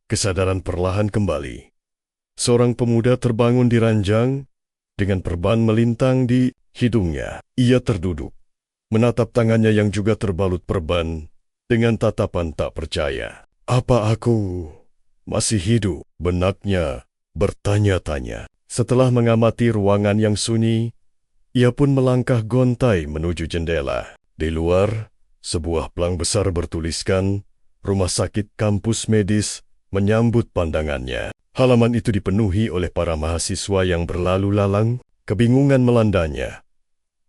kesadaran perlahan kembali. Seorang pemuda terbangun di ranjang, dengan perban melintang di hidungnya. Ia terduduk, menatap tangannya yang juga terbalut perban, dengan tatapan tak percaya. Apa aku masih hidup? Benaknya bertanya-tanya. Setelah mengamati ruangan yang sunyi, ia pun melangkah gontai menuju jendela. Di luar, sebuah pelang besar bertuliskan, Rumah Sakit Kampus Medis menyambut pandangannya. Halaman itu dipenuhi oleh para mahasiswa yang berlalu lalang, kebingungan melandanya.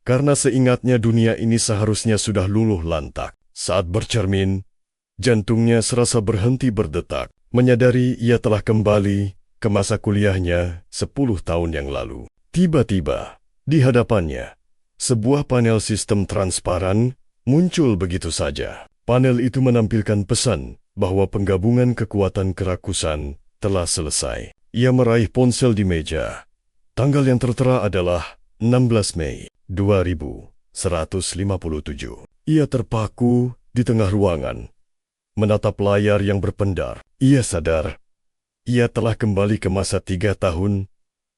Karena seingatnya dunia ini seharusnya sudah luluh lantak. Saat bercermin, jantungnya serasa berhenti berdetak, menyadari ia telah kembali ke masa kuliahnya 10 tahun yang lalu. Tiba-tiba, di hadapannya, sebuah panel sistem transparan muncul begitu saja. Panel itu menampilkan pesan bahwa penggabungan kekuatan kerakusan telah selesai. Ia meraih ponsel di meja. Tanggal yang tertera adalah 16 Mei 2157. Ia terpaku di tengah ruangan, menatap layar yang berpendar. Ia sadar, ia telah kembali ke masa 3 tahun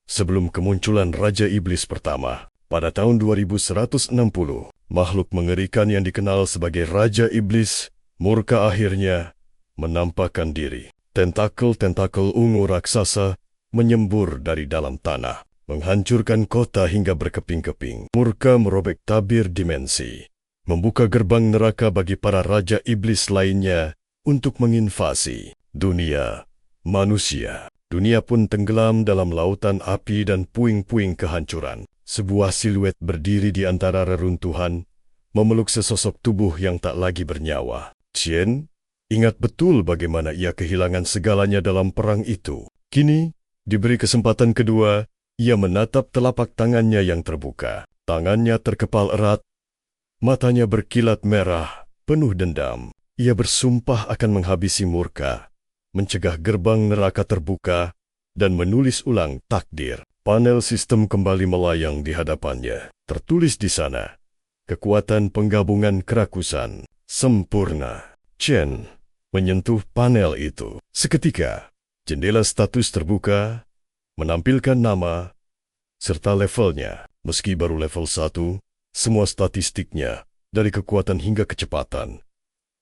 sebelum kemunculan Raja Iblis pertama. Pada tahun 2160, makhluk mengerikan yang dikenal sebagai Raja Iblis murka akhirnya menampakkan diri. Tentakel-tentakel ungu raksasa menyembur dari dalam tanah, menghancurkan kota hingga berkeping-keping. Murka merobek tabir dimensi, membuka gerbang neraka bagi para Raja Iblis lainnya untuk menginvasi dunia manusia. Dunia pun tenggelam dalam lautan api dan puing-puing kehancuran. Sebuah siluet berdiri di antara reruntuhan, memeluk sesosok tubuh yang tak lagi bernyawa. Qian ingat betul bagaimana ia kehilangan segalanya dalam perang itu. Kini, diberi kesempatan kedua, ia menatap telapak tangannya yang terbuka. Tangannya terkepal erat, matanya berkilat merah, penuh dendam. Ia bersumpah akan menghabisi murka, mencegah gerbang neraka terbuka, dan menulis ulang takdir. Panel sistem kembali melayang di hadapannya. Tertulis di sana, kekuatan penggabungan kerakusan sempurna. Qian menyentuh panel itu. Seketika, jendela status terbuka, menampilkan nama, serta levelnya. Meski baru level 1, semua statistiknya, dari kekuatan hingga kecepatan,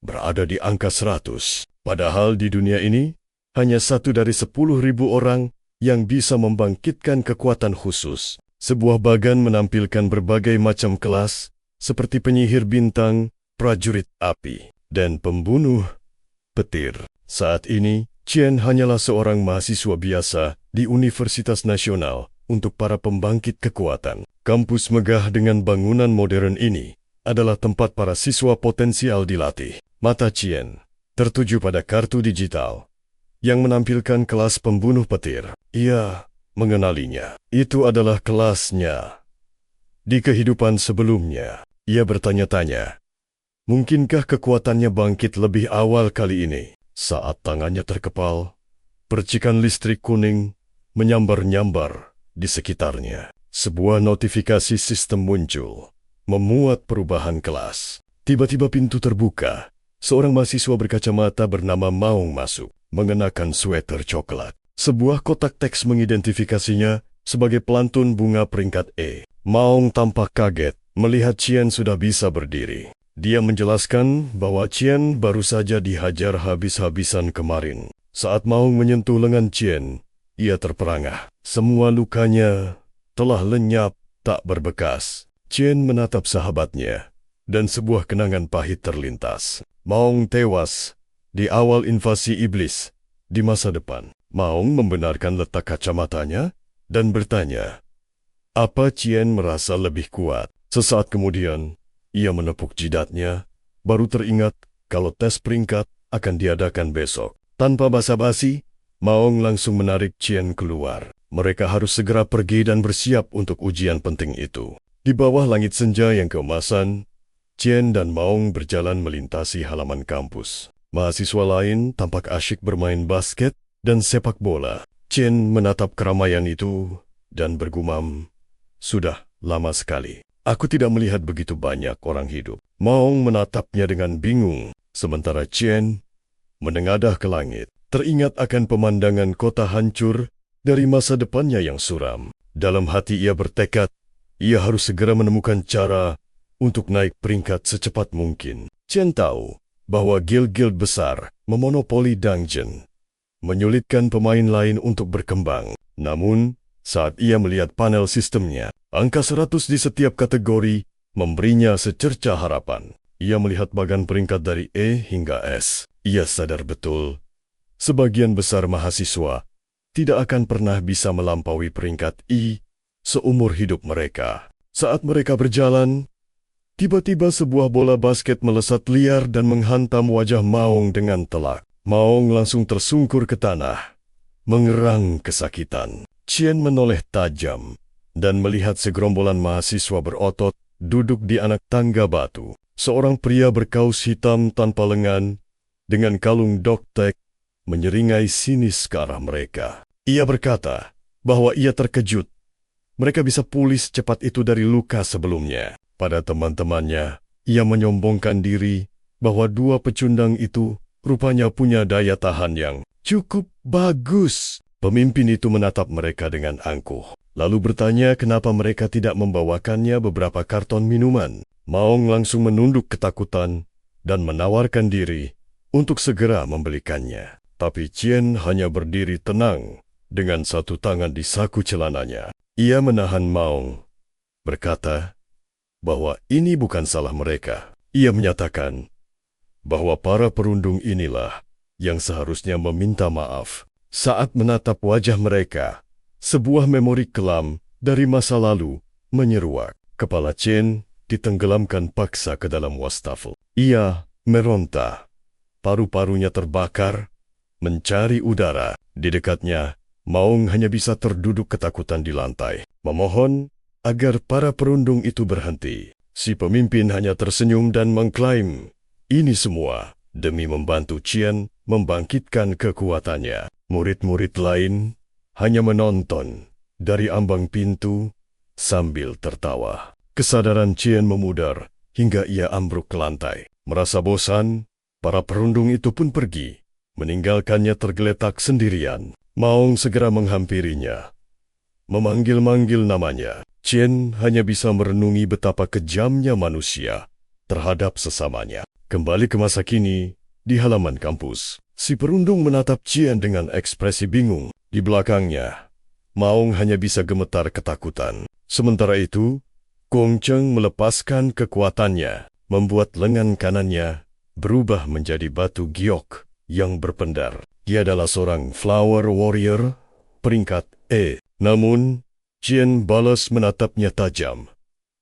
berada di angka 100. Padahal di dunia ini, hanya 1 dari 10.000 orang yang bisa membangkitkan kekuatan khusus. Sebuah bagan menampilkan berbagai macam kelas, seperti penyihir bintang, prajurit api, dan pembunuh petir. Saat ini, Qian hanyalah seorang mahasiswa biasa di Universitas Nasional untuk para pembangkit kekuatan. Kampus megah dengan bangunan modern ini adalah tempat para siswa potensial dilatih. Mata Qian tertuju pada kartu digital yang menampilkan kelas pembunuh petir. Ia mengenalinya. Itu adalah kelasnya. Di kehidupan sebelumnya, ia bertanya-tanya, mungkinkah kekuatannya bangkit lebih awal kali ini? Saat tangannya terkepal, percikan listrik kuning menyambar-nyambar di sekitarnya. Sebuah notifikasi sistem muncul, memuat perubahan kelas. Tiba-tiba pintu terbuka. Seorang mahasiswa berkacamata bernama Maung masuk, mengenakan sweater coklat. Sebuah kotak teks mengidentifikasinya sebagai pelantun bunga peringkat E. Maung tampak kaget melihat Qian sudah bisa berdiri. Dia menjelaskan bahwa Qian baru saja dihajar habis-habisan kemarin. Saat Maung menyentuh lengan Qian, ia terperangah. Semua lukanya telah lenyap tak berbekas. Qian menatap sahabatnya, dan sebuah kenangan pahit terlintas. Maung tewas di awal invasi iblis di masa depan. Maung membenarkan letak kacamatanya dan bertanya, apa Qian merasa lebih kuat? Sesaat kemudian, ia menepuk jidatnya, baru teringat kalau tes peringkat akan diadakan besok. Tanpa basa-basi, Maung langsung menarik Qian keluar. Mereka harus segera pergi dan bersiap untuk ujian penting itu. Di bawah langit senja yang keemasan, Qian dan Maung berjalan melintasi halaman kampus. Mahasiswa lain tampak asyik bermain basket dan sepak bola. Qian menatap keramaian itu dan bergumam, sudah lama sekali aku tidak melihat begitu banyak orang hidup. Maung menatapnya dengan bingung, sementara Qian menengadah ke langit. teringat akan pemandangan kota hancur dari masa depannya yang suram. Dalam hati ia bertekad, ia harus segera menemukan cara untuk naik peringkat secepat mungkin. Chen tahu bahwa guild-guild besar memonopoli dungeon, menyulitkan pemain lain untuk berkembang. Namun, saat ia melihat panel sistemnya, angka 100 di setiap kategori memberinya secerca harapan. Ia melihat bagan peringkat dari E hingga S. Ia sadar betul, sebagian besar mahasiswa tidak akan pernah bisa melampaui peringkat I seumur hidup mereka. Saat mereka berjalan, tiba-tiba sebuah bola basket melesat liar dan menghantam wajah Maong dengan telak. Maong langsung tersungkur ke tanah, mengerang kesakitan. Chen menoleh tajam dan melihat segerombolan mahasiswa berotot duduk di anak tangga batu. Seorang pria berkaus hitam tanpa lengan dengan kalung doktek menyeringai sinis ke arah mereka. Ia berkata bahwa ia terkejut mereka bisa pulih secepat itu dari luka sebelumnya. Pada teman-temannya, ia menyombongkan diri bahwa dua pecundang itu rupanya punya daya tahan yang cukup bagus. Pemimpin itu menatap mereka dengan angkuh, lalu bertanya kenapa mereka tidak membawakannya beberapa karton minuman. Maong langsung menunduk ketakutan dan menawarkan diri untuk segera membelikannya. Tapi Chen hanya berdiri tenang dengan satu tangan di saku celananya. Ia menahan Maong, berkata bahwa ini bukan salah mereka. Ia menyatakan bahwa para perundung inilah yang seharusnya meminta maaf. Saat menatap wajah mereka, sebuah memori kelam dari masa lalu menyeruak. Kepala Chen ditenggelamkan paksa ke dalam wastafel. Ia meronta. Paru-parunya terbakar, mencari udara. Di dekatnya, Maong hanya bisa terduduk ketakutan di lantai, memohon agar para perundung itu berhenti. Si pemimpin hanya tersenyum dan mengklaim, ini semua demi membantu Chen membangkitkan kekuatannya. Murid-murid lain hanya menonton dari ambang pintu sambil tertawa. Kesadaran Chen memudar hingga ia ambruk ke lantai. Merasa bosan, para perundung itu pun pergi, meninggalkannya tergeletak sendirian. Maong segera menghampirinya, memanggil-manggil namanya. Chen hanya bisa merenungi betapa kejamnya manusia terhadap sesamanya. Kembali ke masa kini, di halaman kampus, si perundung menatap Chen dengan ekspresi bingung. Di belakangnya, Maong hanya bisa gemetar ketakutan. Sementara itu, Gong Cheng melepaskan kekuatannya, membuat lengan kanannya berubah menjadi batu giok yang berpendar. Dia adalah seorang flower warrior peringkat E. Namun, Chen balas menatapnya tajam.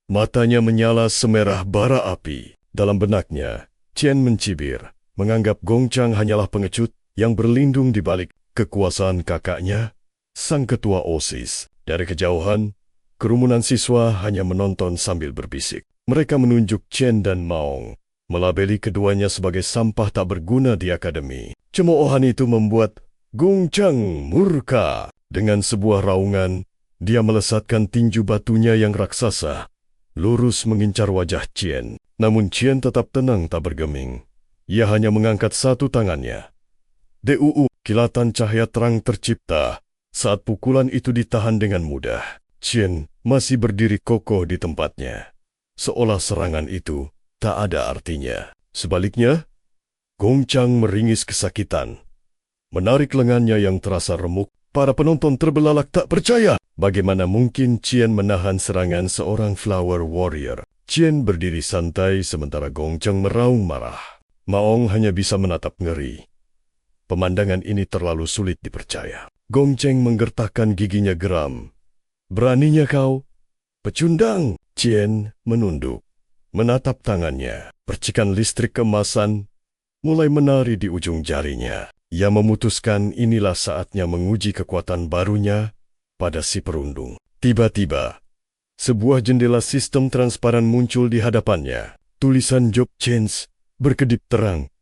Matanya menyala semerah bara api. Dalam benaknya, Chen mencibir, menganggap Gong Cheng hanyalah pengecut yang berlindung di balik kekuasaan kakaknya, sang ketua OSIS. Dari kejauhan, kerumunan siswa hanya menonton sambil berbisik. Mereka menunjuk Chen dan Maong, melabeli keduanya sebagai sampah tak berguna di akademi. Cemoohan itu membuat Gong Cheng murka. Dengan sebuah raungan, dia melesatkan tinju batunya yang raksasa, lurus mengincar wajah Chen. Namun Chen tetap tenang tak bergeming. Ia hanya mengangkat satu tangannya. Kilatan cahaya terang tercipta saat pukulan itu ditahan dengan mudah. Chen masih berdiri kokoh di tempatnya, seolah serangan itu tak ada artinya. Sebaliknya, Gong Cheng meringis kesakitan, menarik lengannya yang terasa remuk. Para penonton terbelalak tak percaya. Bagaimana mungkin Chen menahan serangan seorang flower warrior? Chen berdiri santai sementara Gong Cheng meraung marah. Maong hanya bisa menatap ngeri. Pemandangan ini terlalu sulit dipercaya. Gong Cheng menggertakkan giginya geram. Beraninya kau, pecundang? Chen menunduk, menatap tangannya. Percikan listrik keemasan mulai menari di ujung jarinya. Ia memutuskan inilah saatnya menguji kekuatan barunya pada si perundung. Tiba-tiba, sebuah jendela sistem transparan muncul di hadapannya. Tulisan job change berkedip terang.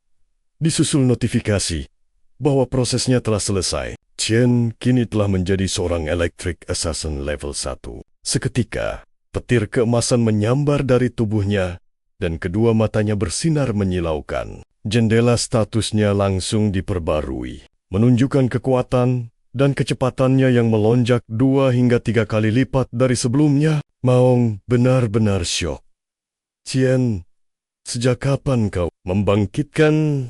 Disusul notifikasi bahwa prosesnya telah selesai. Chen kini telah menjadi seorang electric assassin level 1. Seketika, petir keemasan menyambar dari tubuhnya dan kedua matanya bersinar menyilaukan. Jendela statusnya langsung diperbarui. menunjukkan kekuatan dan kecepatannya yang melonjak 2 hingga 3 kali lipat dari sebelumnya. Maong benar-benar syok. Qian, sejak kapan kau membangkitkan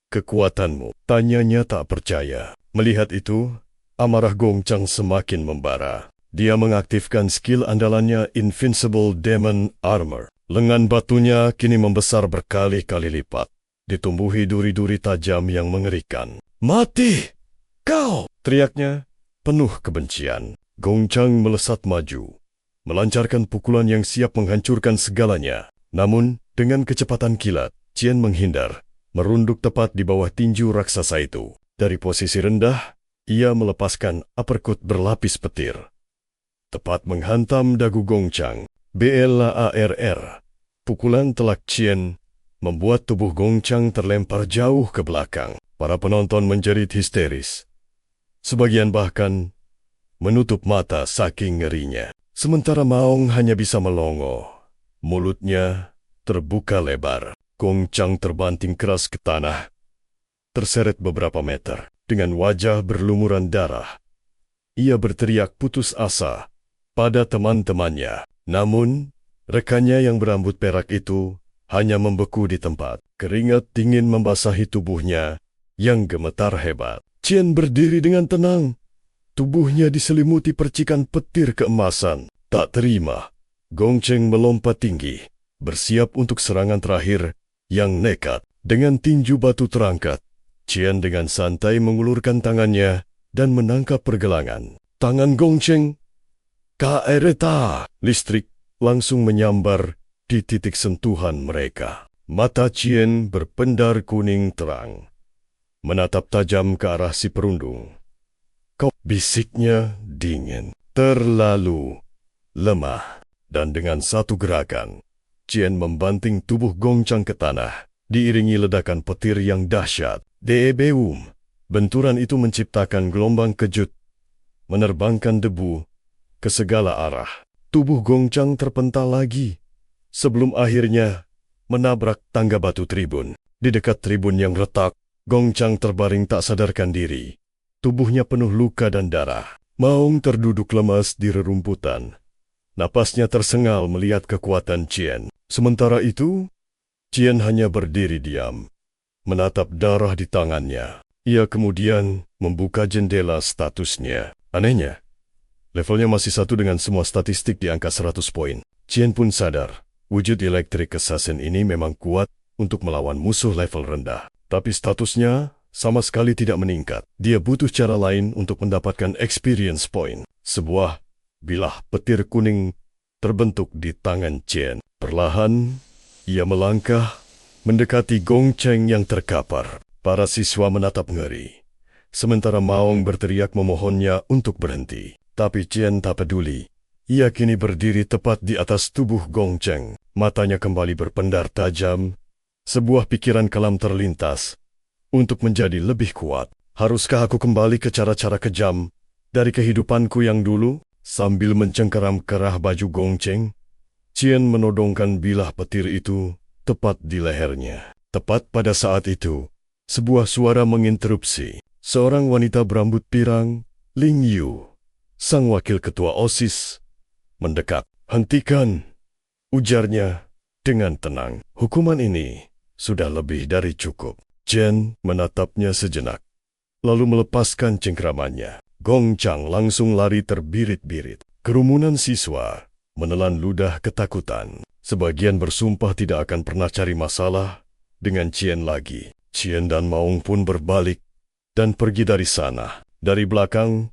kekuatanmu? Tanyanya tak percaya. Melihat itu, amarah Gong Chang semakin membara. Dia mengaktifkan skill andalannya Invincible Demon Armor. Lengan batunya kini membesar berkali-kali lipat, ditumbuhi duri-duri tajam yang mengerikan. "Mati! Kau!" teriaknya, penuh kebencian. Gong Chang melesat maju, melancarkan pukulan yang siap menghancurkan segalanya. Namun, dengan kecepatan kilat, Qian menghindar, merunduk tepat di bawah tinju raksasa itu. Dari posisi rendah, ia melepaskan uppercut berlapis petir, tepat menghantam dagu Gong Chang. BLARR. Pukulan telak Qian membuat tubuh Gong Chang terlempar jauh ke belakang. Para penonton menjerit histeris. Sebagian bahkan menutup mata saking ngerinya. Sementara Maong hanya bisa melongo. Mulutnya terbuka lebar. Gong Chang terbanting keras ke tanah, terseret beberapa meter. Dengan wajah berlumuran darah, ia berteriak putus asa pada teman-temannya. Namun, rekannya yang berambut perak itu hanya membeku di tempat. Keringat dingin membasahi tubuhnya yang gemetar hebat. Qian berdiri dengan tenang. Tubuhnya diselimuti percikan petir keemasan. Tak terima, Gong Chang melompat tinggi, bersiap untuk serangan terakhir yang nekat. Dengan tinju batu terangkat, Qian dengan santai mengulurkan tangannya dan menangkap pergelangan. Tangan Gong Chang, kereta listrik, langsung menyambar di titik sentuhan mereka. Mata Qian berpendar kuning terang, menatap tajam ke arah si perundung. "Kau," bisiknya dingin, terlalu lemah. Dan dengan satu gerakan, Qian membanting tubuh Gong Chang ke tanah, diiringi ledakan petir yang dahsyat. Debeum. Benturan itu menciptakan gelombang kejut, menerbangkan debu ke segala arah. Tubuh Gong Chang terpental lagi, sebelum akhirnya menabrak tangga batu tribun. Di dekat tribun yang retak, Gong Chang terbaring tak sadarkan diri. Tubuhnya penuh luka dan darah. Maong terduduk lemas di rerumputan. Napasnya tersengal melihat kekuatan Qian. Sementara itu, Qian hanya berdiri diam, menatap darah di tangannya. Ia kemudian membuka jendela statusnya. Anehnya, levelnya masih 1 dengan semua statistik di angka 100 poin. Qian pun sadar, wujud elektrik assassin ini memang kuat untuk melawan musuh level rendah. Tapi statusnya sama sekali tidak meningkat. Dia butuh cara lain untuk mendapatkan experience point. Sebuah bilah petir kuning terbentuk di tangan Qian. Perlahan, ia melangkah mendekati Gong Chang yang terkapar. Para siswa menatap ngeri, sementara Maong berteriak memohonnya untuk berhenti. Tapi Qian tak peduli. Ia kini berdiri tepat di atas tubuh Gong Chang. Matanya kembali berpendar tajam. Sebuah pikiran kelam terlintas. Untuk menjadi lebih kuat, haruskah aku kembali ke cara-cara kejam dari kehidupanku yang dulu? Sambil mencengkeram kerah baju Gong Chang, Qian menodongkan bilah petir itu tepat di lehernya. Tepat pada saat itu, sebuah suara menginterupsi. Seorang wanita berambut pirang, Ling Yu, sang wakil ketua OSIS, mendekat. "Hentikan," ujarnya dengan tenang. "Hukuman ini sudah lebih dari cukup." Qian menatapnya sejenak, lalu melepaskan cengkeramannya. Gong Chang langsung lari terbirit-birit. Kerumunan siswa menelan ludah ketakutan. Sebagian bersumpah tidak akan pernah cari masalah dengan Qian lagi. Qian dan Maong pun berbalik dan pergi dari sana. Dari belakang,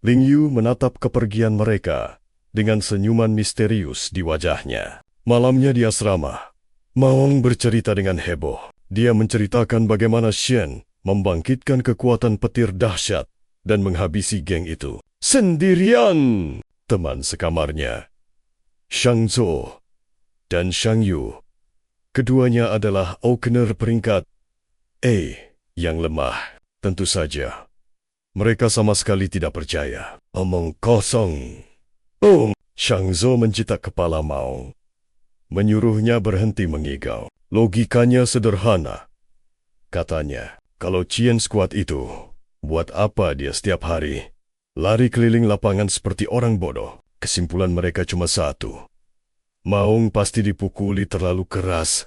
Ling Yu menatap kepergian mereka dengan senyuman misterius di wajahnya. Malamnya di asrama, Maong bercerita dengan heboh. Dia menceritakan bagaimana Qian membangkitkan kekuatan petir dahsyat dan menghabisi geng itu sendirian. Teman sekamarnya, Shang Zhou dan Shang Yu, keduanya adalah Okener peringkat A yang lemah. Tentu saja, mereka sama sekali tidak percaya. Omong kosong. Shang Zhou mencitak kepala Maong, menyuruhnya berhenti mengigau. Logikanya sederhana. Katanya, kalau Qian sekuat itu, Buat apa dia setiap hari lari keliling lapangan seperti orang bodoh? Kesimpulan mereka cuma satu. Maung pasti dipukuli terlalu keras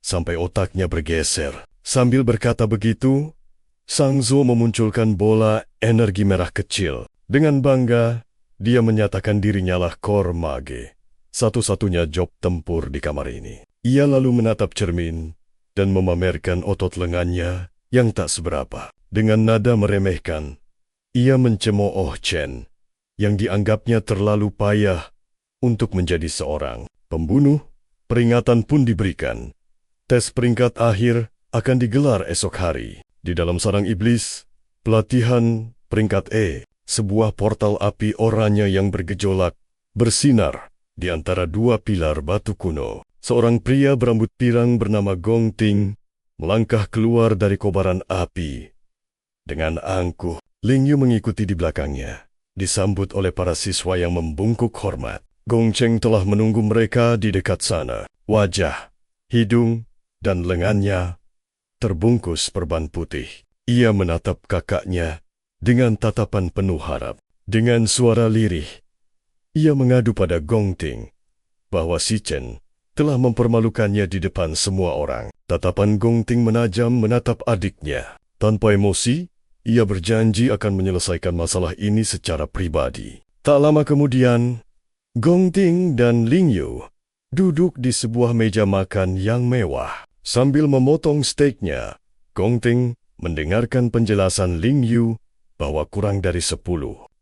sampai otaknya bergeser. Sambil berkata begitu, Sang Zo memunculkan bola energi merah kecil. Dengan bangga, dia menyatakan dirinya lah Kor Mage, satu-satunya job tempur di kamar ini. Ia lalu menatap cermin dan memamerkan otot lengannya yang tak seberapa. Dengan nada meremehkan, ia mencemooh Chen, yang dianggapnya terlalu payah untuk menjadi seorang pembunuh. Peringatan pun diberikan. Tes peringkat akhir akan digelar esok hari. Di dalam sarang iblis, pelatihan peringkat E, sebuah portal api oranye yang bergejolak, bersinar di antara dua pilar batu kuno. Seorang pria berambut pirang bernama Gong Ting melangkah keluar dari kobaran api. Dengan angkuh, Ling Yu mengikuti di belakangnya, disambut oleh para siswa yang membungkuk hormat. Gong Cheng telah menunggu mereka di dekat sana. Wajah, hidung, dan lengannya terbungkus perban putih. Ia menatap kakaknya dengan tatapan penuh harap. Dengan suara lirih, ia mengadu pada Gong Ting bahwa si Chen telah mempermalukannya di depan semua orang. Tatapan Gong Ting menajam menatap adiknya. Tanpa emosi, ia berjanji akan menyelesaikan masalah ini secara pribadi. Tak lama kemudian, Gong Ting dan Ling Yu duduk di sebuah meja makan yang mewah. Sambil memotong steaknya, Gong Ting mendengarkan penjelasan Ling Yu bahwa kurang dari 10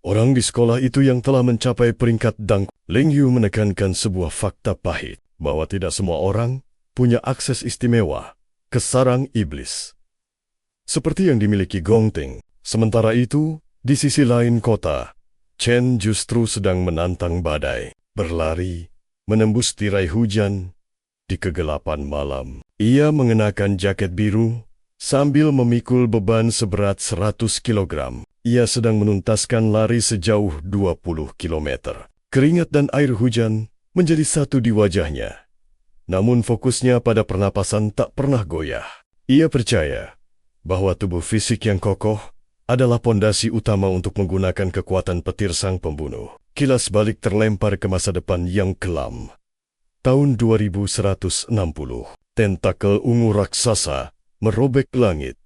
orang di sekolah itu yang telah mencapai peringkat dang. Ling Yu menekankan sebuah fakta pahit, bahwa tidak semua orang punya akses istimewa ke sarang iblis seperti yang dimiliki Gong Ting. Sementara itu, di sisi lain kota, Chen justru sedang menantang badai, berlari, menembus tirai hujan di kegelapan malam. Ia mengenakan jaket biru sambil memikul beban seberat 100 kilogram. Ia sedang menuntaskan lari sejauh 20 kilometer. Keringat dan air hujan menjadi satu di wajahnya. Namun fokusnya pada pernapasan tak pernah goyah. Ia percaya bahwa tubuh fisik yang kokoh adalah pondasi utama untuk menggunakan kekuatan petir sang pembunuh. Kilas balik terlempar ke masa depan yang kelam. Tahun 2160, tentakel ungu raksasa merobek langit,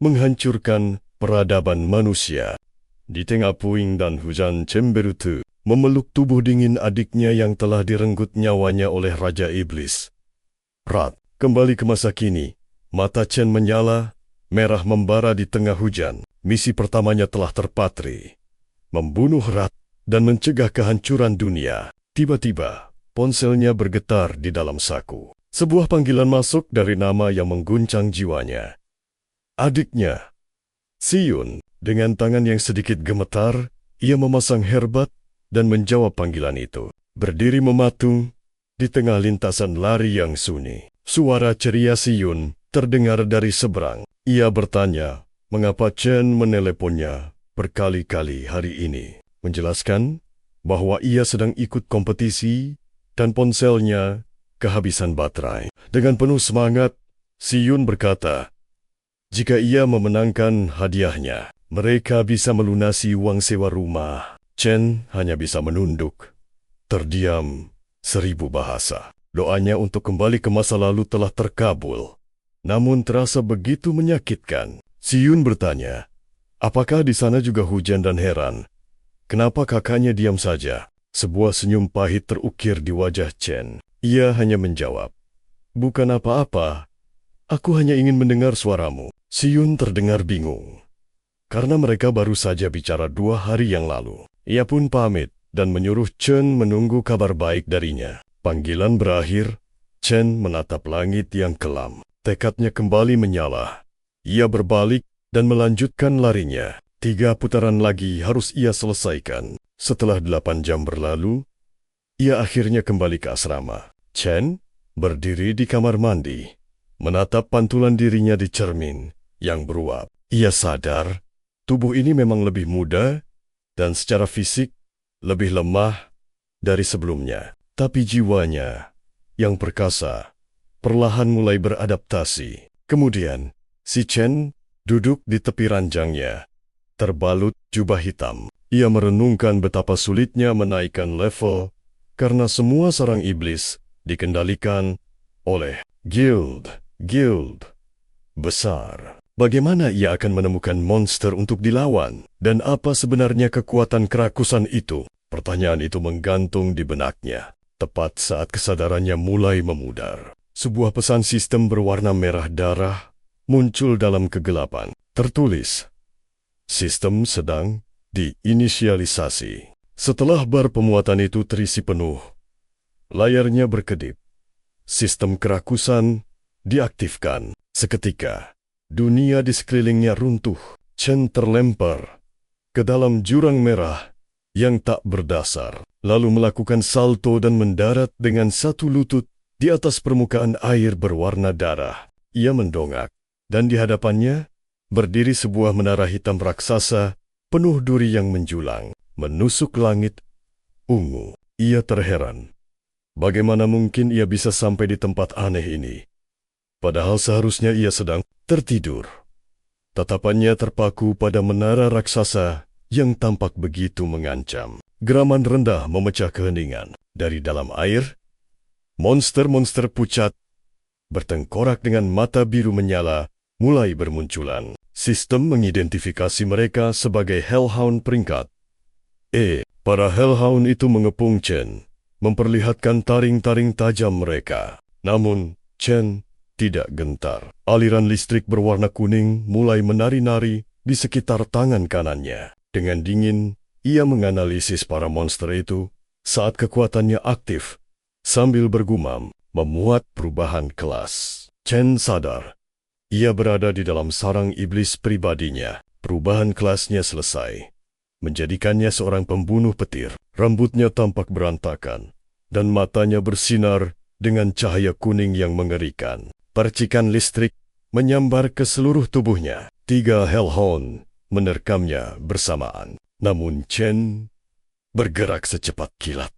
menghancurkan peradaban manusia. Di tengah puing dan hujan, Cemberutu memeluk tubuh dingin adiknya yang telah direnggut nyawanya oleh Raja Iblis. Rat, kembali ke masa kini, mata Chen menyala, merah membara di tengah hujan. Misi pertamanya telah terpatri, membunuh Rat dan mencegah kehancuran dunia. Tiba-tiba, ponselnya bergetar di dalam saku. Sebuah panggilan masuk dari nama yang mengguncang jiwanya. Adiknya, Siyun, dengan tangan yang sedikit gemetar, ia memasang herbat dan menjawab panggilan itu. Berdiri mematung di tengah lintasan lari yang sunyi. Suara ceria Siyun terdengar dari seberang. Ia bertanya, mengapa Chen meneleponnya berkali-kali hari ini. Menjelaskan bahwa ia sedang ikut kompetisi dan ponselnya kehabisan baterai. Dengan penuh semangat, Siyun berkata, jika ia memenangkan hadiahnya, mereka bisa melunasi uang sewa rumah. Chen hanya bisa menunduk, terdiam 1000 bahasa. Doanya untuk kembali ke masa lalu telah terkabul. Namun terasa begitu menyakitkan. Siyun bertanya, apakah di sana juga hujan dan heran? Kenapa kakaknya diam saja? Sebuah senyum pahit terukir di wajah Chen. Ia hanya menjawab, bukan apa-apa, aku hanya ingin mendengar suaramu. Siyun terdengar bingung, karena mereka baru saja bicara 2 hari yang lalu. Ia pun pamit dan menyuruh Chen menunggu kabar baik darinya. Panggilan berakhir, Chen menatap langit yang kelam. Tekadnya kembali menyala. Ia berbalik dan melanjutkan larinya. 3 putaran lagi harus ia selesaikan. Setelah 8 jam berlalu, ia akhirnya kembali ke asrama. Chen berdiri di kamar mandi, menatap pantulan dirinya di cermin yang beruap. Ia sadar, tubuh ini memang lebih muda dan secara fisik lebih lemah dari sebelumnya. Tapi jiwanya yang perkasa perlahan mulai beradaptasi. Kemudian, si Chen duduk di tepi ranjangnya terbalut jubah hitam. Ia merenungkan betapa sulitnya menaikkan level karena semua sarang iblis dikendalikan oleh guild besar. Bagaimana ia akan menemukan monster untuk dilawan? Dan apa sebenarnya kekuatan kerakusan itu? Pertanyaan itu menggantung di benaknya. Tepat saat kesadarannya mulai memudar, sebuah pesan sistem berwarna merah darah muncul dalam kegelapan. Tertulis, sistem sedang diinisialisasi. Setelah bar pemuatan itu terisi penuh, layarnya berkedip. Sistem kerakusan diaktifkan. Seketika, dunia di sekelilingnya runtuh. Chen terlempar ke dalam jurang merah yang tak berdasar, lalu melakukan salto dan mendarat dengan satu lutut di atas permukaan air berwarna darah. Ia mendongak, dan di hadapannya berdiri sebuah menara hitam raksasa penuh duri yang menjulang, menusuk langit ungu. Ia terheran. Bagaimana mungkin ia bisa sampai di tempat aneh ini? Padahal seharusnya ia sedang tertidur. Tatapannya terpaku pada menara raksasa yang tampak begitu mengancam. Geraman rendah memecah keheningan. Dari dalam air, monster-monster pucat bertengkorak dengan mata biru menyala mulai bermunculan. Sistem mengidentifikasi mereka sebagai Hellhound peringkat E. Para Hellhound itu mengepung Chen, memperlihatkan taring-taring tajam mereka. Namun, Chen tidak gentar. Aliran listrik berwarna kuning mulai menari-nari di sekitar tangan kanannya. Dengan dingin, ia menganalisis para monster itu saat kekuatannya aktif, sambil bergumam, memuat perubahan kelas. Chen sadar, ia berada di dalam sarang iblis pribadinya. Perubahan kelasnya selesai, menjadikannya seorang pembunuh petir. Rambutnya tampak berantakan, dan matanya bersinar dengan cahaya kuning yang mengerikan. Percikan listrik menyambar ke seluruh tubuhnya. 3 Hellhound menerkamnya bersamaan. Namun Chen bergerak secepat kilat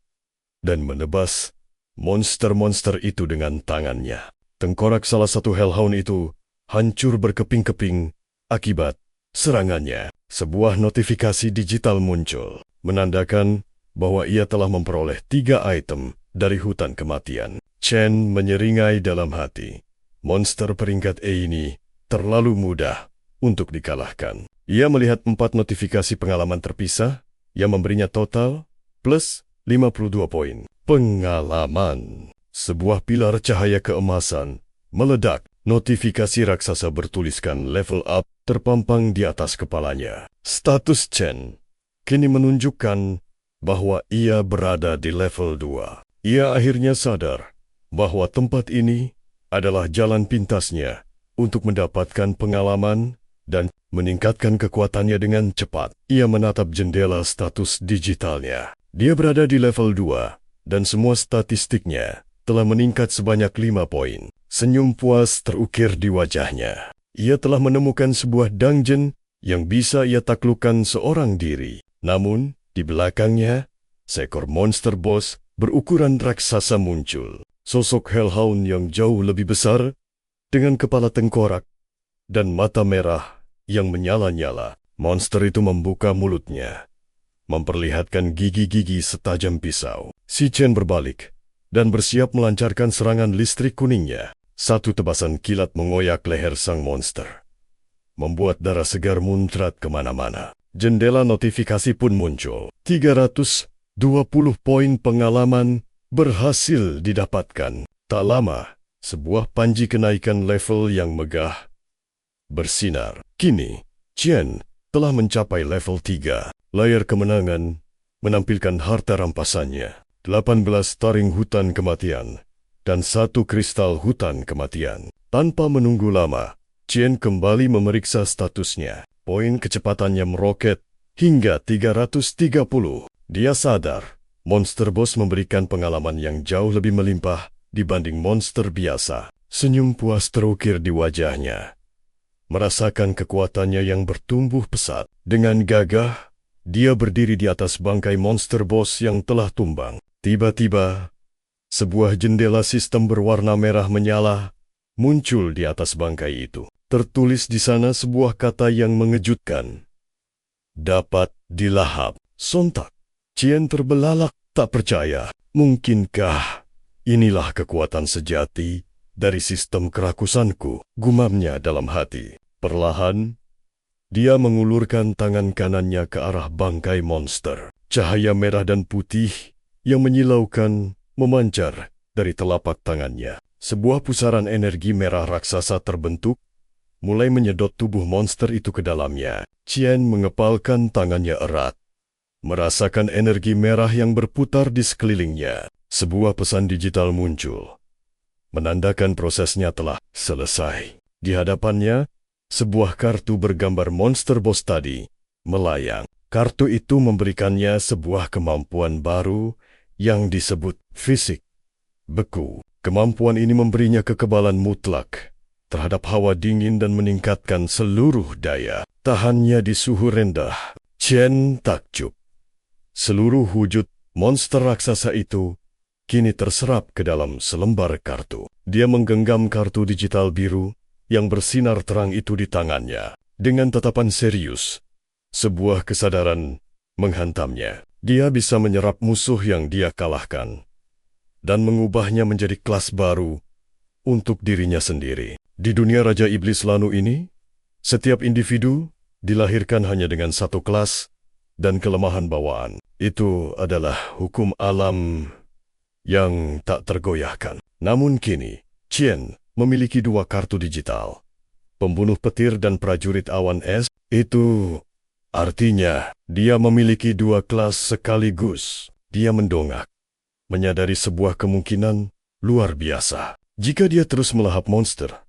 dan menebas monster-monster itu dengan tangannya. Tengkorak salah satu Hellhound itu hancur berkeping-keping akibat serangannya. Sebuah notifikasi digital muncul, menandakan bahwa ia telah memperoleh 3 item dari hutan kematian. Chen menyeringai dalam hati. Monster peringkat E ini terlalu mudah untuk dikalahkan. Ia melihat 4 notifikasi pengalaman terpisah yang memberinya total plus 52 poin. Pengalaman. Sebuah pilar cahaya keemasan meledak. Notifikasi raksasa bertuliskan level up terpampang di atas kepalanya. Status Chen kini menunjukkan bahwa ia berada di level 2. Ia akhirnya sadar bahwa tempat ini adalah jalan pintasnya untuk mendapatkan pengalaman dan meningkatkan kekuatannya dengan cepat. Ia menatap jendela status digitalnya. Dia berada di level 2 dan semua statistiknya telah meningkat sebanyak 5 poin. Senyum puas terukir di wajahnya. Ia telah menemukan sebuah dungeon yang bisa ia taklukkan seorang diri. Namun, di belakangnya, seekor monster boss berukuran raksasa muncul. Sosok Hellhound yang jauh lebih besar, dengan kepala tengkorak dan mata merah yang menyala-nyala. Monster itu membuka mulutnya, memperlihatkan gigi-gigi setajam pisau. Si Chen berbalik dan bersiap melancarkan serangan listrik kuningnya. Satu tebasan kilat mengoyak leher sang monster, membuat darah segar muncrat kemana-mana. Jendela notifikasi pun muncul. 320 poin pengalaman berhasil didapatkan. Tak lama, sebuah panji kenaikan level yang megah bersinar. Kini, Chen telah mencapai level 3. Layar kemenangan menampilkan harta rampasannya. 18 taring hutan kematian dan 1 kristal hutan kematian. Tanpa menunggu lama, Chen kembali memeriksa statusnya. Poin kecepatannya meroket hingga 330. Dia sadar, monster boss memberikan pengalaman yang jauh lebih melimpah dibanding monster biasa. Senyum puas terukir di wajahnya. Merasakan kekuatannya yang bertumbuh pesat. Dengan gagah, dia berdiri di atas bangkai monster boss yang telah tumbang. Tiba-tiba, sebuah jendela sistem berwarna merah menyala muncul di atas bangkai itu. Tertulis di sana sebuah kata yang mengejutkan. dapat dilahap. Sontak, Qian terbelalak tak percaya. Mungkinkah inilah kekuatan sejati dari sistem kerakusanku, gumamnya dalam hati. Perlahan, dia mengulurkan tangan kanannya ke arah bangkai monster. Cahaya merah dan putih yang menyilaukan memancar dari telapak tangannya. Sebuah pusaran energi merah raksasa terbentuk, mulai menyedot tubuh monster itu ke dalamnya. Qian mengepalkan tangannya erat, merasakan energi merah yang berputar di sekelilingnya. Sebuah pesan digital muncul, menandakan prosesnya telah selesai. Di hadapannya, sebuah kartu bergambar monster bos tadi melayang. Kartu itu memberikannya sebuah kemampuan baru yang disebut fisik beku. Kemampuan ini memberinya kekebalan mutlak terhadap hawa dingin dan meningkatkan seluruh daya tahannya di suhu rendah. Qian takjub. Seluruh wujud monster raksasa itu kini terserap ke dalam selembar kartu. Dia menggenggam kartu digital biru yang bersinar terang itu di tangannya. Dengan tatapan serius, sebuah kesadaran menghantamnya. Dia bisa menyerap musuh yang dia kalahkan dan mengubahnya menjadi kelas baru untuk dirinya sendiri. Di dunia Raja Iblis Lanu ini, setiap individu dilahirkan hanya dengan satu kelas dan kelemahan bawaan. Itu adalah hukum alam yang tak tergoyahkan. Namun kini, Qian memiliki dua kartu digital, pembunuh petir dan prajurit awan es. Itu artinya dia memiliki dua kelas sekaligus. Dia mendongak, menyadari sebuah kemungkinan luar biasa. Jika dia terus melahap monster,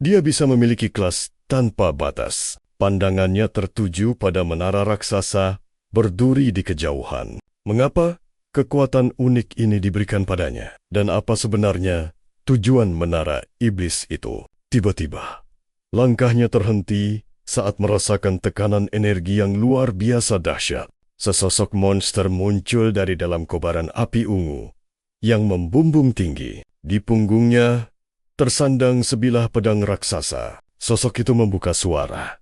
dia bisa memiliki kelas tanpa batas. Pandangannya tertuju pada menara raksasa berduri di kejauhan. Mengapa kekuatan unik ini diberikan padanya? Dan apa sebenarnya tujuan menara iblis itu? Tiba-tiba, langkahnya terhenti saat merasakan tekanan energi yang luar biasa dahsyat. Sesosok monster muncul dari dalam kobaran api ungu yang membumbung tinggi. Di punggungnya tersandang sebilah pedang raksasa. Sosok itu membuka suara.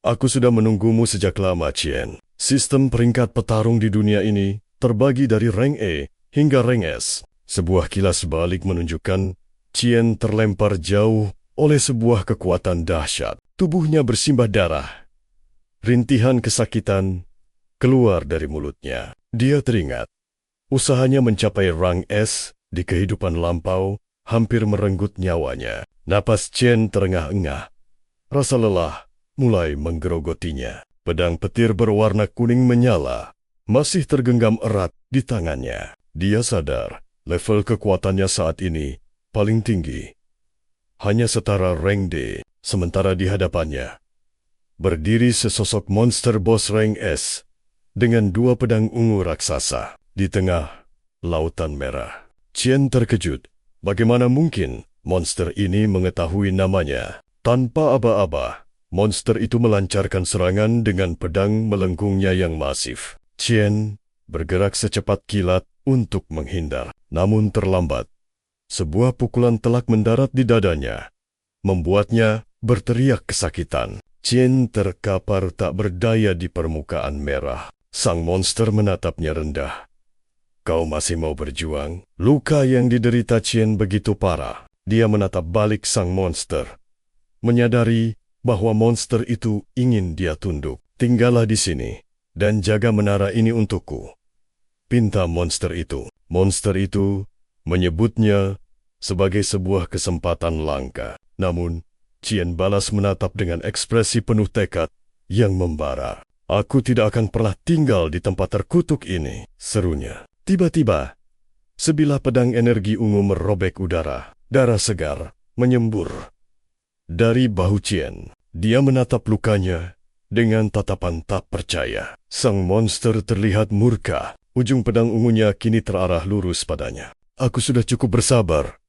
Aku sudah menunggumu sejak lama, Qian. Sistem peringkat petarung di dunia ini terbagi dari rank E hingga rank S. Sebuah kilas balik menunjukkan Qian terlempar jauh oleh sebuah kekuatan dahsyat. Tubuhnya bersimbah darah. Rintihan kesakitan keluar dari mulutnya. Dia teringat, usahanya mencapai rang S di kehidupan lampau hampir merenggut nyawanya. Napas Qian terengah-engah. Rasa lelah mulai menggerogotinya. Pedang petir berwarna kuning menyala, masih tergenggam erat di tangannya. Dia sadar, level kekuatannya saat ini paling tinggi. Hanya setara rank D, sementara di hadapannya berdiri sesosok monster boss rank S dengan dua pedang ungu raksasa di tengah lautan merah. Qian terkejut. Bagaimana mungkin monster ini mengetahui namanya? Tanpa aba-aba, monster itu melancarkan serangan dengan pedang melengkungnya yang masif. Qian bergerak secepat kilat untuk menghindar, namun terlambat. Sebuah pukulan telak mendarat di dadanya, membuatnya berteriak kesakitan. Qian terkapar tak berdaya di permukaan merah. Sang monster menatapnya rendah. Kau masih mau berjuang? Luka yang diderita Qian begitu parah. Dia menatap balik sang monster, menyadari bahwa monster itu ingin dia tunduk. Tinggallah di sini dan jaga menara ini untukku, pinta monster itu. Monster itu menyebutnya sebagai sebuah kesempatan langka. Namun, Qian balas menatap dengan ekspresi penuh tekad yang membara. Aku tidak akan pernah tinggal di tempat terkutuk ini, serunya. Tiba-tiba, sebilah pedang energi ungu merobek udara. Darah segar menyembur dari bahu Qian. Dia menatap lukanya dengan tatapan tak percaya. Sang monster terlihat murka. Ujung pedang ungunya kini terarah lurus padanya. Aku sudah cukup bersabar,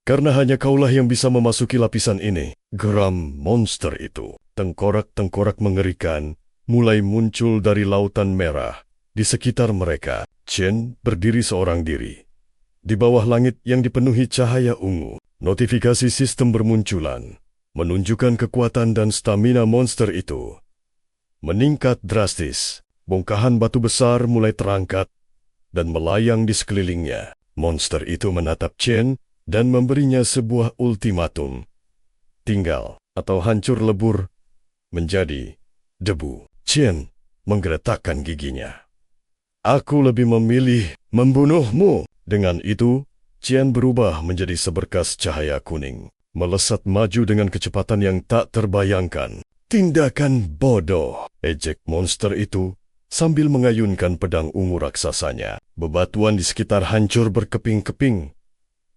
karena hanya kaulah yang bisa memasuki lapisan ini, geram monster itu. Tengkorak-tengkorak mengerikan mulai muncul dari lautan merah di sekitar mereka. Qian berdiri seorang diri di bawah langit yang dipenuhi cahaya ungu. Notifikasi sistem bermunculan, menunjukkan kekuatan dan stamina monster itu. meningkat drastis. Bongkahan batu besar mulai terangkat dan melayang di sekelilingnya. Monster itu menatap Chen dan memberinya sebuah ultimatum. Tinggal atau hancur lebur menjadi debu. Chen menggeretakkan giginya. Aku lebih memilih membunuhmu. Dengan itu, Chen berubah menjadi seberkas cahaya kuning, melesat maju dengan kecepatan yang tak terbayangkan. Tindakan bodoh, ejek monster itu sambil mengayunkan pedang ungu raksasanya. Bebatuan di sekitar hancur berkeping-keping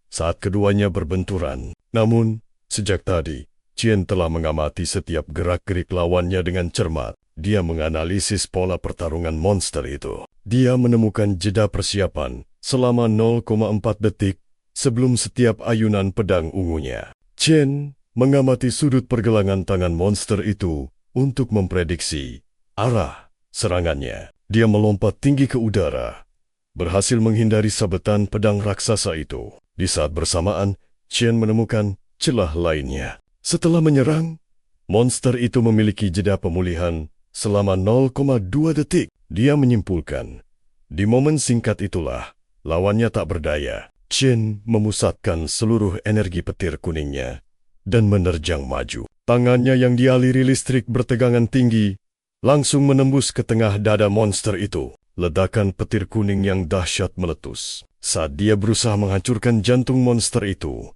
saat keduanya berbenturan. Namun, sejak tadi, Chen telah mengamati setiap gerak-gerik lawannya dengan cermat. Dia menganalisis pola pertarungan monster itu. Dia menemukan jeda persiapan selama 0,4 detik sebelum setiap ayunan pedang ungunya. Chen mengamati sudut pergelangan tangan monster itu untuk memprediksi arah serangannya. Dia melompat tinggi ke udara, berhasil menghindari sabetan pedang raksasa itu. Di saat bersamaan, Chen menemukan celah lainnya. Setelah menyerang, monster itu memiliki jeda pemulihan selama 0,2 detik. Dia menyimpulkan, di momen singkat itulah, lawannya tak berdaya. Chen memusatkan seluruh energi petir kuningnya dan menerjang maju. Tangannya yang dialiri listrik bertegangan tinggi langsung menembus ke tengah dada monster itu. Ledakan petir kuning yang dahsyat meletus saat dia berusaha menghancurkan jantung monster itu.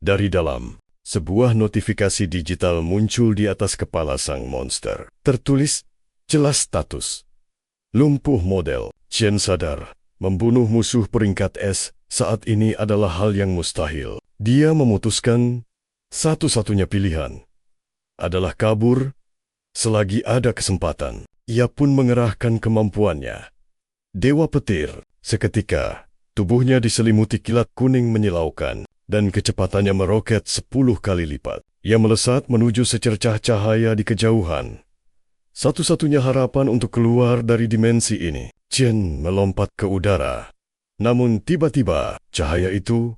Dari dalam, sebuah notifikasi digital muncul di atas kepala sang monster. Tertulis, jelas status. Lumpuh model. Chen sadar, membunuh musuh peringkat S saat ini adalah hal yang mustahil. Dia memutuskan, satu-satunya pilihan adalah kabur selagi ada kesempatan. Ia pun mengerahkan kemampuannya. Dewa Petir, seketika, tubuhnya diselimuti kilat kuning menyilaukan, dan kecepatannya meroket 10 kali lipat. Ia melesat menuju secercah cahaya di kejauhan. Satu-satunya harapan untuk keluar dari dimensi ini. Chen melompat ke udara. Namun tiba-tiba, cahaya itu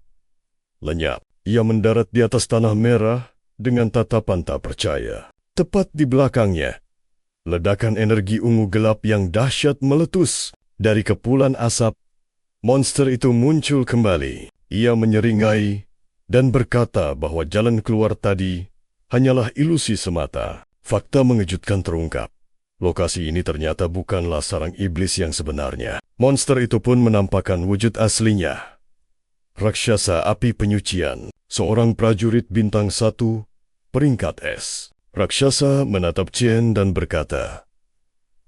lenyap. Ia mendarat di atas tanah merah dengan tatapan tak percaya. Tepat di belakangnya, ledakan energi ungu gelap yang dahsyat meletus. Dari kepulan asap, monster itu muncul kembali. Ia menyeringai dan berkata bahwa jalan keluar tadi hanyalah ilusi semata. Fakta mengejutkan terungkap. Lokasi ini ternyata bukanlah sarang iblis yang sebenarnya. Monster itu pun menampakkan wujud aslinya. Raksasa api penyucian, seorang prajurit bintang 1, peringkat S. Raksasa menatap Chen dan berkata,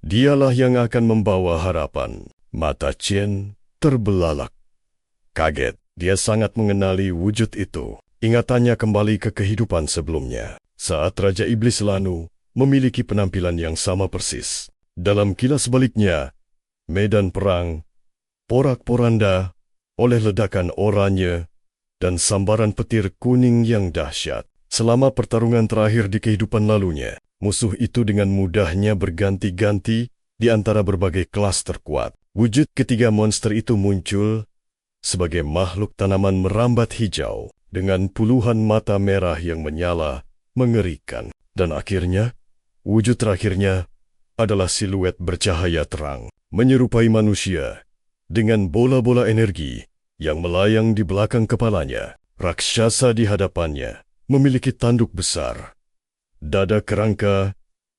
dialah yang akan membawa harapan. Mata Chen terbelalak. Kaget, dia sangat mengenali wujud itu. Ingatannya kembali ke kehidupan sebelumnya, saat Raja Iblis Lanu memiliki penampilan yang sama persis. Dalam kilas baliknya, medan perang, porak-poranda oleh ledakan oranye dan sambaran petir kuning yang dahsyat. Selama pertarungan terakhir di kehidupan lalunya, musuh itu dengan mudahnya berganti-ganti di antara berbagai kelas terkuat. Wujud ketiga monster itu muncul sebagai makhluk tanaman merambat hijau dengan puluhan mata merah yang menyala, mengerikan. Dan akhirnya, wujud terakhirnya adalah siluet bercahaya terang, menyerupai manusia, dengan bola-bola energi yang melayang di belakang kepalanya. Raksasa di hadapannya memiliki tanduk besar, dada kerangka,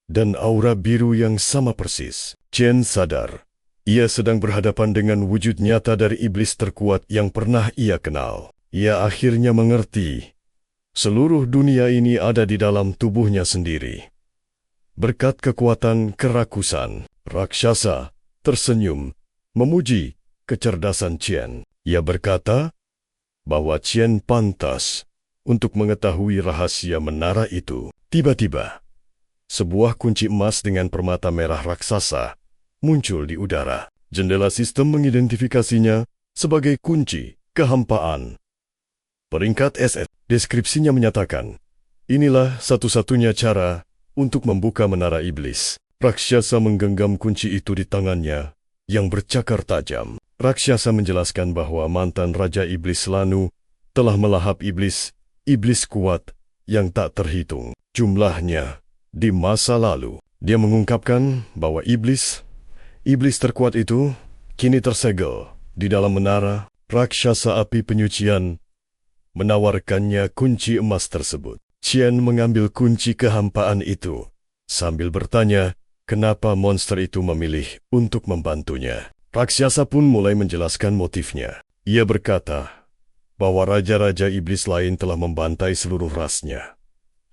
dan aura biru yang sama persis. Chen sadar, ia sedang berhadapan dengan wujud nyata dari iblis terkuat yang pernah ia kenal. Ia akhirnya mengerti, seluruh dunia ini ada di dalam tubuhnya sendiri. Berkat kekuatan kerakusan, raksasa tersenyum, memuji kecerdasan Chen. Ia berkata bahwa Chen pantas untuk mengetahui rahasia menara itu. Tiba-tiba, sebuah kunci emas dengan permata merah raksasa muncul di udara. Jendela sistem mengidentifikasinya sebagai kunci kehampaan. Peringkat SS. Deskripsinya menyatakan, inilah satu-satunya cara untuk membuka menara iblis. Raksasa menggenggam kunci itu di tangannya yang bercakar tajam. Raksasa menjelaskan bahwa mantan Raja Iblis Lanu telah melahap iblis kuat yang tak terhitung jumlahnya di masa lalu. Dia mengungkapkan bahwa iblis terkuat itu kini tersegel di dalam menara. Raksasa api penyucian menawarkannya kunci emas tersebut. Qian mengambil kunci kehampaan itu sambil bertanya kenapa monster itu memilih untuk membantunya. Raksasa pun mulai menjelaskan motifnya. Ia berkata bahwa raja-raja iblis lain telah membantai seluruh rasnya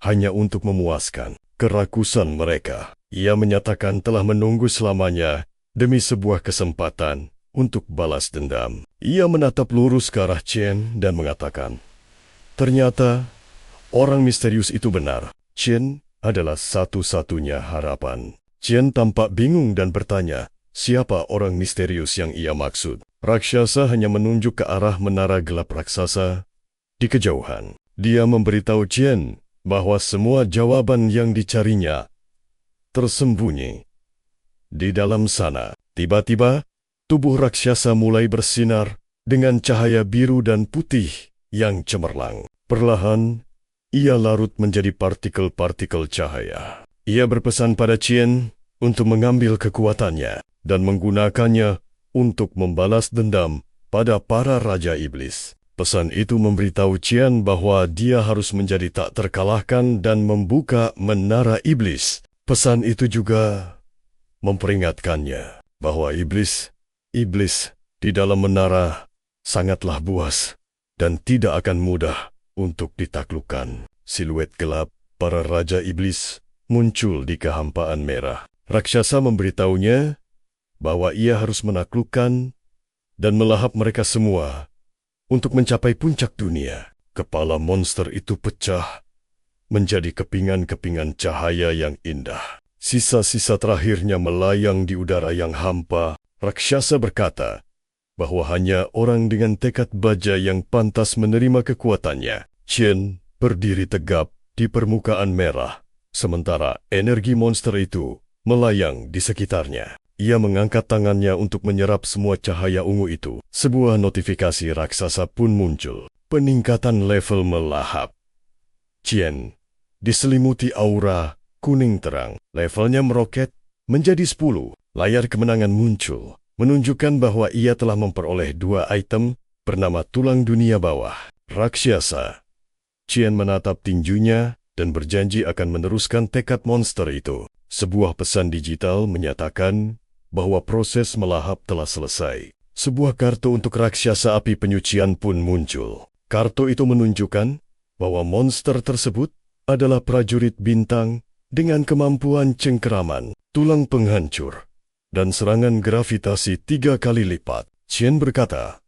hanya untuk memuaskan kerakusan mereka. Ia menyatakan telah menunggu selamanya demi sebuah kesempatan untuk balas dendam. Ia menatap lurus ke arah Qian dan mengatakan, ternyata orang misterius itu benar. Qian adalah satu-satunya harapan. Qian tampak bingung dan bertanya, siapa orang misterius yang ia maksud? Raksasa hanya menunjuk ke arah menara gelap raksasa di kejauhan. Dia memberitahu Qian bahwa semua jawaban yang dicarinya tersembunyi di dalam sana. Tiba-tiba, tubuh raksasa mulai bersinar dengan cahaya biru dan putih yang cemerlang. Perlahan, ia larut menjadi partikel-partikel cahaya. Ia berpesan pada Qian untuk mengambil kekuatannya dan menggunakannya untuk membalas dendam pada para raja iblis. Pesan itu memberitahu Qian bahwa dia harus menjadi tak terkalahkan dan membuka menara iblis. Pesan itu juga memperingatkannya bahwa iblis di dalam menara sangatlah buas dan tidak akan mudah untuk ditaklukkan. Siluet gelap para raja iblis muncul di kehampaan merah. Raksasa memberitahunya bahwa ia harus menaklukkan dan melahap mereka semua untuk mencapai puncak dunia. Kepala monster itu pecah menjadi kepingan-kepingan cahaya yang indah. Sisa-sisa terakhirnya melayang di udara yang hampa. Raksasa berkata bahwa hanya orang dengan tekad baja yang pantas menerima kekuatannya. Qian berdiri tegap di permukaan merah, sementara energi monster itu melayang di sekitarnya. Ia mengangkat tangannya untuk menyerap semua cahaya ungu itu. Sebuah notifikasi raksasa pun muncul. Peningkatan level melahap. Qian diselimuti aura kuning terang. Levelnya meroket menjadi 10. Layar kemenangan muncul, menunjukkan bahwa ia telah memperoleh 2 item bernama tulang dunia bawah. Raksasa Qian menatap tinjunya dan berjanji akan meneruskan tekad monster itu. Sebuah pesan digital menyatakan bahwa proses melahap telah selesai. Sebuah kartu untuk raksasa api penyucian pun muncul. Kartu itu menunjukkan bahwa monster tersebut adalah prajurit bintang dengan kemampuan cengkeraman, tulang penghancur, dan serangan gravitasi 3 kali lipat. Qian berkata,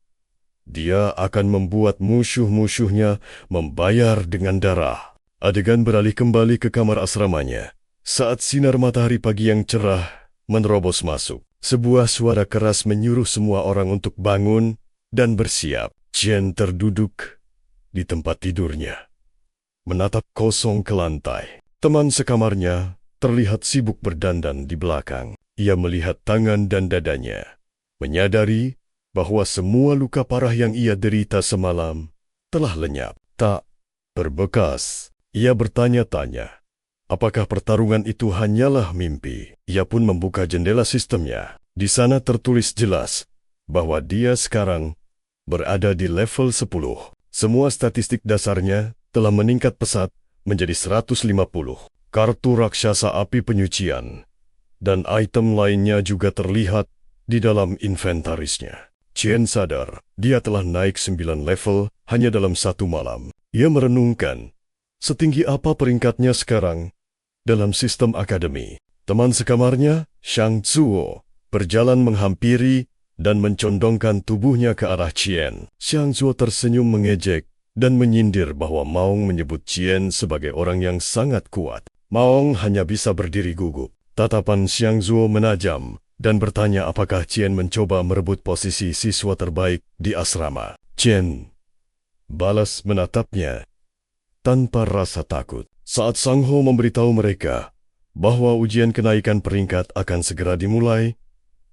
dia akan membuat musuh-musuhnya membayar dengan darah. Adegan beralih kembali ke kamar asramanya. Saat sinar matahari pagi yang cerah menerobos masuk, sebuah suara keras menyuruh semua orang untuk bangun dan bersiap. Qian terduduk di tempat tidurnya, menatap kosong ke lantai. Teman sekamarnya terlihat sibuk berdandan di belakang. Ia melihat tangan dan dadanya, menyadari bahwa semua luka parah yang ia derita semalam telah lenyap, tak berbekas. Ia bertanya-tanya, apakah pertarungan itu hanyalah mimpi? Ia pun membuka jendela sistemnya. Di sana tertulis jelas bahwa dia sekarang berada di level 10. Semua statistik dasarnya telah meningkat pesat menjadi 150. Kartu raksasa api penyucian dan item lainnya juga terlihat di dalam inventarisnya. Qian sadar dia telah naik 9 level hanya dalam 1 malam. Ia merenungkan setinggi apa peringkatnya sekarang dalam sistem akademi. Teman sekamarnya, Shang Zuo, berjalan menghampiri dan mencondongkan tubuhnya ke arah Qian. Shang Zuo tersenyum mengejek dan menyindir bahwa Maong menyebut Qian sebagai orang yang sangat kuat. Maong hanya bisa berdiri gugup. Tatapan Shang Zuo menajam dan bertanya apakah Qian mencoba merebut posisi siswa terbaik di asrama. Qian balas menatapnya tanpa rasa takut. Saat Sang Ho memberitahu mereka bahwa ujian kenaikan peringkat akan segera dimulai,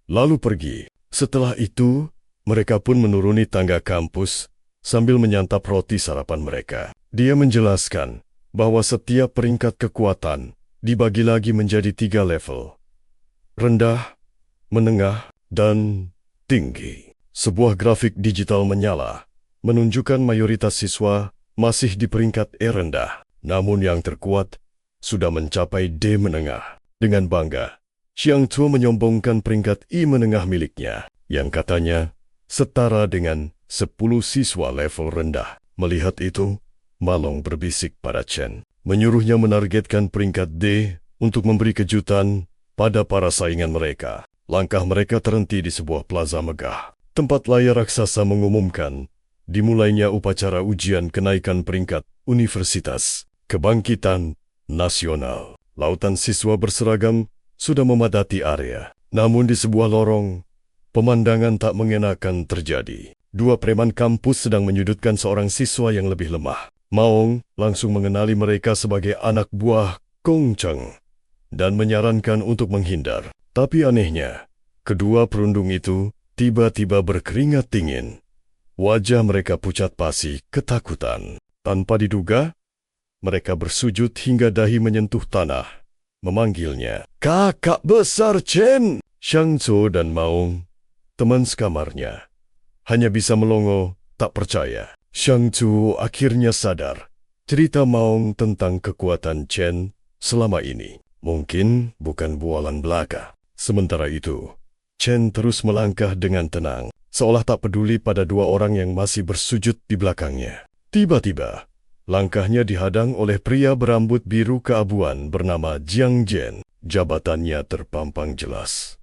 lalu pergi. Setelah itu, mereka pun menuruni tangga kampus sambil menyantap roti sarapan mereka. Dia menjelaskan bahwa setiap peringkat kekuatan dibagi lagi menjadi 3 level: rendah, menengah, dan tinggi. Sebuah grafik digital menyala, menunjukkan mayoritas siswa masih di peringkat E rendah. Namun yang terkuat sudah mencapai D menengah. Dengan bangga, Xiang Zuo menyombongkan peringkat I menengah miliknya, yang katanya setara dengan 10 siswa level rendah. Melihat itu, Ma Long berbisik pada Chen, menyuruhnya menargetkan peringkat D untuk memberi kejutan pada para saingan mereka. Langkah mereka terhenti di sebuah plaza megah. Tempat layar raksasa mengumumkan dimulainya upacara ujian kenaikan peringkat Universitas Kebangkitan Nasional. Lautan siswa berseragam sudah memadati area. Namun di sebuah lorong, pemandangan tak mengenakan terjadi. 2 preman kampus sedang menyudutkan seorang siswa yang lebih lemah. Maong langsung mengenali mereka sebagai anak buah Gong Cheng dan menyarankan untuk menghindar. Tapi anehnya, kedua perundung itu tiba-tiba berkeringat dingin. Wajah mereka pucat pasi ketakutan. Tanpa diduga, mereka bersujud hingga dahi menyentuh tanah, memanggilnya, "Kakak besar Chen!" Xiang Zuo dan Maong, teman sekamarnya, hanya bisa melongo tak percaya. Xiang Zuo akhirnya sadar cerita Maong tentang kekuatan Chen selama ini mungkin bukan bualan belaka. Sementara itu, Chen terus melangkah dengan tenang, seolah tak peduli pada 2 orang yang masih bersujud di belakangnya. Tiba-tiba, langkahnya dihadang oleh pria berambut biru keabuan bernama Jiang Jian. Jabatannya terpampang jelas.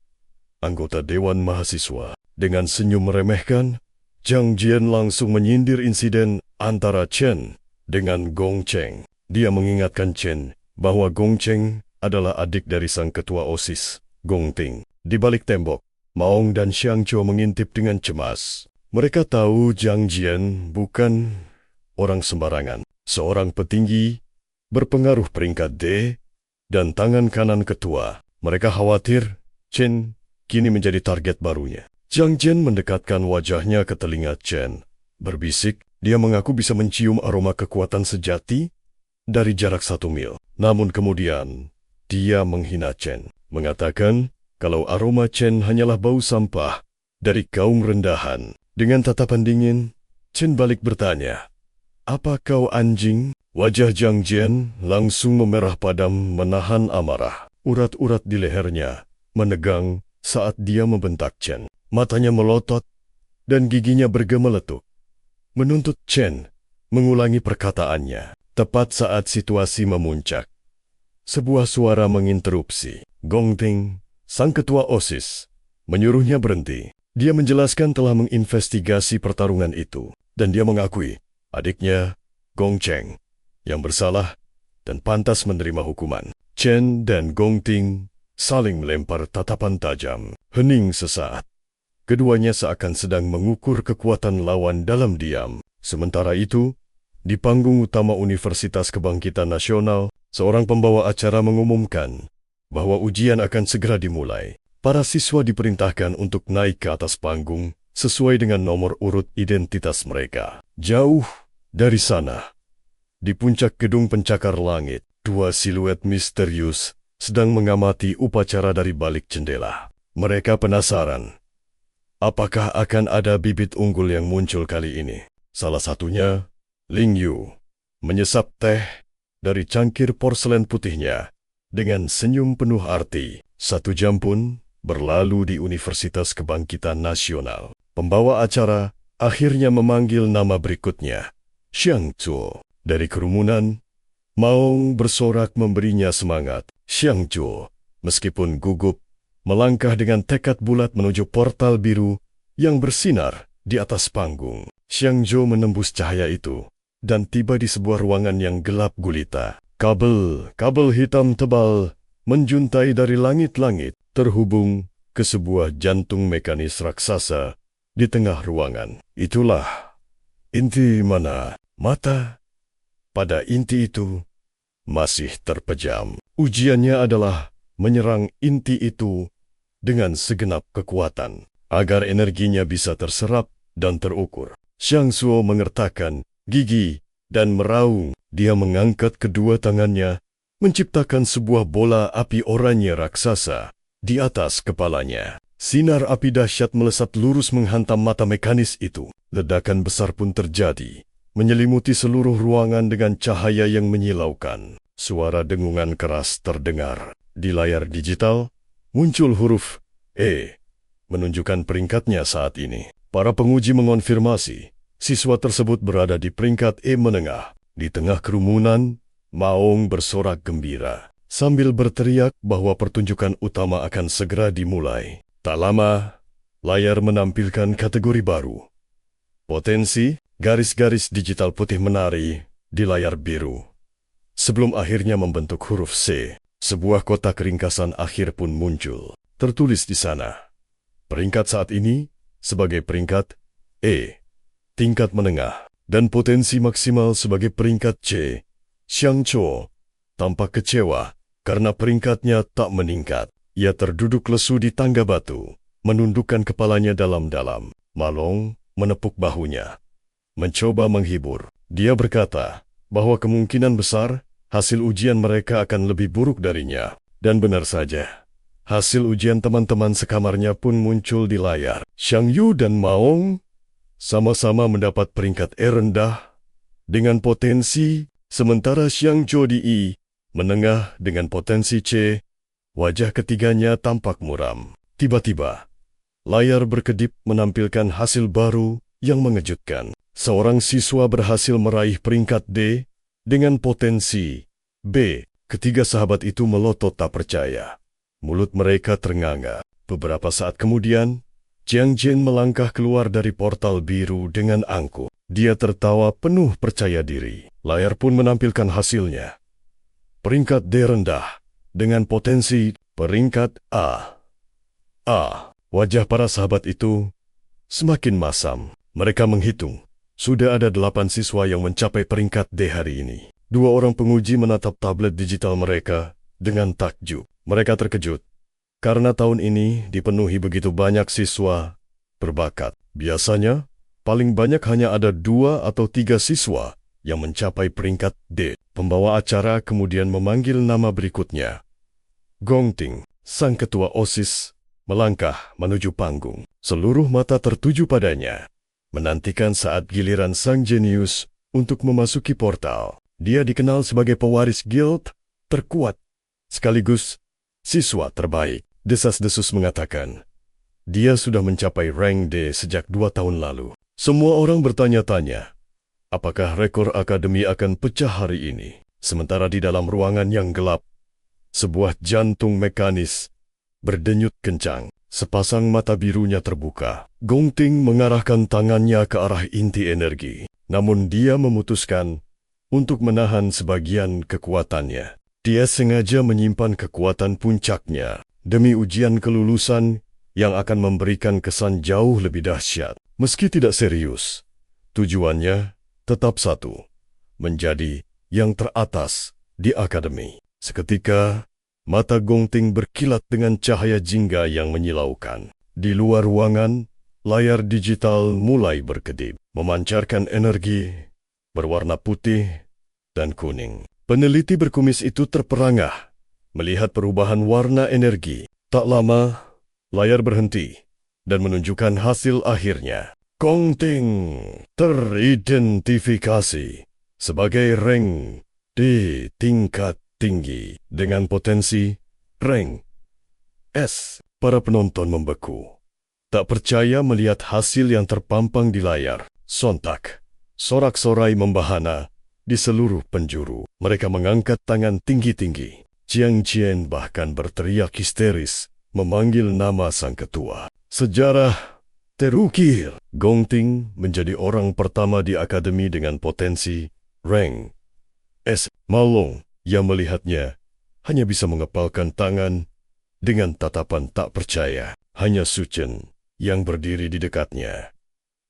Anggota Dewan Mahasiswa. Dengan senyum meremehkan, Jiang Jian langsung menyindir insiden antara Chen dengan Gong Cheng. Dia mengingatkan Chen bahwa Gong Cheng adalah adik dari sang ketua OSIS, Gong Ting. Di balik tembok, Maong dan Xiang Zuo mengintip dengan cemas. Mereka tahu Jiang Jian bukan orang sembarangan. Seorang petinggi berpengaruh peringkat D dan tangan kanan ketua. Mereka khawatir Chen kini menjadi target barunya. Jiang Jian mendekatkan wajahnya ke telinga Chen. Berbisik, dia mengaku bisa mencium aroma kekuatan sejati dari jarak 1 mil. Namun kemudian, dia menghina Chen, mengatakan kalau aroma Chen hanyalah bau sampah dari kaum rendahan. Dengan tatapan dingin, Chen balik bertanya, "Apa kau anjing?" Wajah Jiang Jian langsung memerah padam menahan amarah. Urat-urat di lehernya menegang saat dia membentak Chen. Matanya melotot dan giginya bergemeletuk, menuntut Chen mengulangi perkataannya. Tepat saat situasi memuncak, sebuah suara menginterupsi. Gong Ting, sang ketua OSIS, menyuruhnya berhenti. Dia menjelaskan telah menginvestigasi pertarungan itu, dan dia mengakui adiknya, Gong Cheng, yang bersalah dan pantas menerima hukuman. Chen dan Gong Ting saling melempar tatapan tajam. Hening sesaat. Keduanya seakan sedang mengukur kekuatan lawan dalam diam. Sementara itu, di panggung utama Universitas Kebangkitan Nasional, seorang pembawa acara mengumumkan bahwa ujian akan segera dimulai. Para siswa diperintahkan untuk naik ke atas panggung sesuai dengan nomor urut identitas mereka. Jauh dari sana, di puncak gedung pencakar langit, 2 siluet misterius sedang mengamati upacara dari balik jendela. Mereka penasaran, apakah akan ada bibit unggul yang muncul kali ini. Salah satunya, Ling Yu, menyesap teh dari cangkir porselen putihnya dengan senyum penuh arti. 1 jam pun berlalu di Universitas Kebangkitan Nasional. Pembawa acara akhirnya memanggil nama berikutnya, Xiang Zuo. Dari kerumunan, Maong bersorak memberinya semangat. Xiang Zuo, meskipun gugup, melangkah dengan tekad bulat menuju portal biru yang bersinar di atas panggung. Xiang Zuo menembus cahaya itu dan tiba di sebuah ruangan yang gelap gulita. Kabel hitam tebal menjuntai dari langit-langit, terhubung ke sebuah jantung mekanis raksasa di tengah ruangan. Itulah inti mana. Mata pada inti itu masih terpejam. Ujiannya adalah menyerang inti itu dengan segenap kekuatan, agar energinya bisa terserap dan terukur. Xiang Zuo mengertakkan gigi dan meraung. Dia mengangkat kedua tangannya menciptakan sebuah bola api oranye raksasa di atas kepalanya. Sinar api dahsyat melesat lurus menghantam mata mekanis itu. Ledakan besar pun terjadi, menyelimuti seluruh ruangan dengan cahaya yang menyilaukan. Suara dengungan keras terdengar. Di layar digital, muncul huruf E, menunjukkan peringkatnya saat ini. Para penguji mengonfirmasi, siswa tersebut berada di peringkat E menengah. Di tengah kerumunan, Maung bersorak gembira, sambil berteriak bahwa pertunjukan utama akan segera dimulai. Tak lama, layar menampilkan kategori baru. Potensi, garis-garis digital putih menari di layar biru. Sebelum akhirnya membentuk huruf C, sebuah kotak ringkasan akhir pun muncul. Tertulis di sana, peringkat saat ini sebagai peringkat E, tingkat menengah, dan potensi maksimal sebagai peringkat C. Xiang Cho tampak kecewa karena peringkatnya tak meningkat. Ia terduduk lesu di tangga batu, menundukkan kepalanya dalam-dalam. Malong menepuk bahunya, mencoba menghibur. Dia berkata bahwa kemungkinan besar hasil ujian mereka akan lebih buruk darinya. Dan benar saja, hasil ujian teman-teman sekamarnya pun muncul di layar. Xiang Yu dan Maong sama-sama mendapat peringkat E rendah dengan potensi, sementara Xiang Cho di I menengah dengan potensi C. Wajah ketiganya tampak muram. Tiba-tiba, layar berkedip menampilkan hasil baru yang mengejutkan. Seorang siswa berhasil meraih peringkat D dengan potensi B. Ketiga sahabat itu melotot tak percaya. Mulut mereka ternganga. Beberapa saat kemudian, Jiang Jin melangkah keluar dari portal biru dengan angkuh. Dia tertawa penuh percaya diri. Layar pun menampilkan hasilnya. Peringkat D rendah dengan potensi peringkat A. Wajah para sahabat itu semakin masam. Mereka menghitung. Sudah ada 8 siswa yang mencapai peringkat D hari ini. 2 orang penguji menatap tablet digital mereka dengan takjub. Mereka terkejut karena tahun ini dipenuhi begitu banyak siswa berbakat. Biasanya, paling banyak hanya ada 2 atau 3 siswa yang mencapai peringkat D. Pembawa acara kemudian memanggil nama berikutnya. Gong Ting, sang ketua OSIS, melangkah menuju panggung. Seluruh mata tertuju padanya, menantikan saat giliran sang jenius untuk memasuki portal. Dia dikenal sebagai pewaris guild terkuat, sekaligus siswa terbaik. Desas-desus mengatakan, dia sudah mencapai rank D sejak 2 tahun lalu. Semua orang bertanya-tanya, apakah rekor akademi akan pecah hari ini? Sementara di dalam ruangan yang gelap, sebuah jantung mekanis berdenyut kencang. Sepasang mata birunya terbuka. Gong Ting mengarahkan tangannya ke arah inti energi. Namun dia memutuskan untuk menahan sebagian kekuatannya. Dia sengaja menyimpan kekuatan puncaknya demi ujian kelulusan yang akan memberikan kesan jauh lebih dahsyat. Meski tidak serius, tujuannya tetap satu, menjadi yang teratas di akademi. Seketika, mata Gong Ting berkilat dengan cahaya jingga yang menyilaukan. Di luar ruangan, layar digital mulai berkedip, memancarkan energi berwarna putih dan kuning. Peneliti berkumis itu terperangah melihat perubahan warna energi. Tak lama, layar berhenti dan menunjukkan hasil akhirnya. Gong Ting teridentifikasi sebagai rank D tingkat tinggi dengan potensi rank S. Para penonton membeku, tak percaya melihat hasil yang terpampang di layar. Sontak, sorak-sorai membahana di seluruh penjuru. Mereka mengangkat tangan tinggi-tinggi. Jiang Jian bahkan berteriak histeris memanggil nama sang ketua. Sejarah terukir. Gong Ting menjadi orang pertama di akademi dengan potensi rank S. Malong yang melihatnya hanya bisa mengepalkan tangan dengan tatapan tak percaya. Hanya Su Chen yang berdiri di dekatnya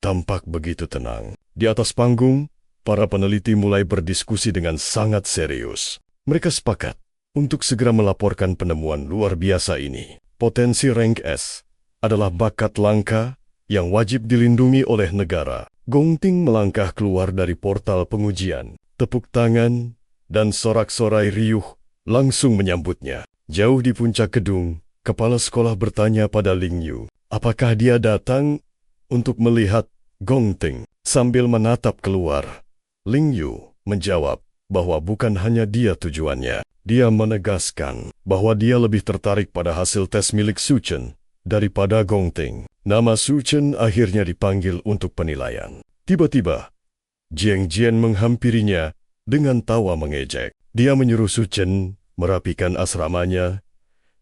tampak begitu tenang. Di atas panggung, para peneliti mulai berdiskusi dengan sangat serius. Mereka sepakat untuk segera melaporkan penemuan luar biasa ini. Potensi rank S adalah bakat langka yang wajib dilindungi oleh negara. Gong Ting melangkah keluar dari portal pengujian. Tepuk tangan dan sorak-sorai riuh langsung menyambutnya. Jauh di puncak gedung, kepala sekolah bertanya pada Ling Yu, apakah dia datang untuk melihat Gong Ting. Sambil menatap keluar, Ling Yu menjawab bahwa bukan hanya dia tujuannya. Dia menegaskan bahwa dia lebih tertarik pada hasil tes milik Su Chen daripada Gong Ting. Nama Su Chen akhirnya dipanggil untuk penilaian. Tiba-tiba, Jiang Jian menghampirinya dengan tawa mengejek. Dia menyuruh Su Chen merapikan asramanya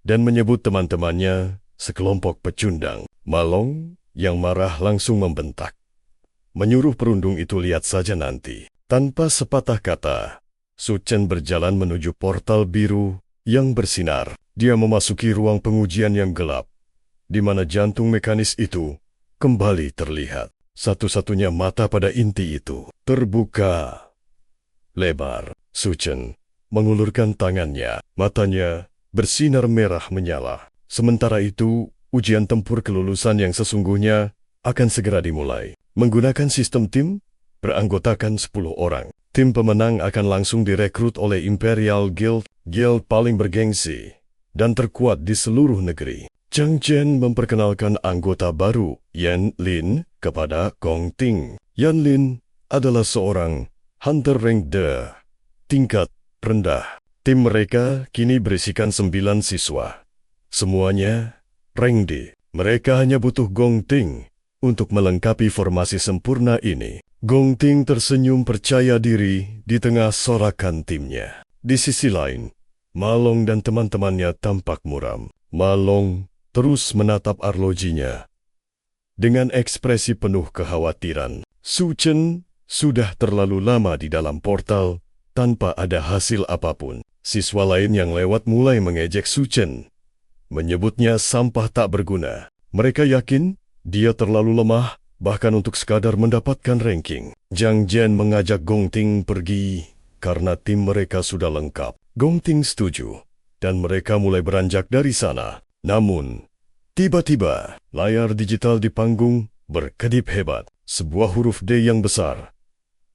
dan menyebut teman-temannya sekelompok pecundang. Malong yang marah langsung membentak, menyuruh perundung itu lihat saja nanti. Tanpa sepatah kata, Su Chen berjalan menuju portal biru yang bersinar. Dia memasuki ruang pengujian yang gelap, di mana jantung mekanis itu kembali terlihat. Satu-satunya mata pada inti itu terbuka lebar. Su Chen mengulurkan tangannya, matanya bersinar merah menyala. Sementara itu, ujian tempur kelulusan yang sesungguhnya akan segera dimulai. Menggunakan sistem tim, beranggotakan 10 orang. Tim pemenang akan langsung direkrut oleh Imperial Guild, guild paling bergengsi dan terkuat di seluruh negeri. Jiang Jian memperkenalkan anggota baru, Yan Lin, kepada Gong Ting. Yan Lin adalah seorang hunter rank D, tingkat rendah. Tim mereka kini berisikan 9 siswa. Semuanya rank D. Mereka hanya butuh Gong Ting untuk melengkapi formasi sempurna ini. Gong Ting tersenyum percaya diri di tengah sorakan timnya. Di sisi lain, Malong dan teman-temannya tampak muram. Malong terus menatap arlojinya dengan ekspresi penuh kekhawatiran. Su Chen sudah terlalu lama di dalam portal tanpa ada hasil apapun. Siswa lain yang lewat mulai mengejek Su Chen, menyebutnya sampah tak berguna. Mereka yakin dia terlalu lemah, bahkan untuk sekadar mendapatkan ranking. Jiang Jian mengajak Gong Ting pergi karena tim mereka sudah lengkap. Gong Ting setuju, dan mereka mulai beranjak dari sana. Namun, tiba-tiba, layar digital di panggung berkedip hebat. Sebuah huruf D yang besar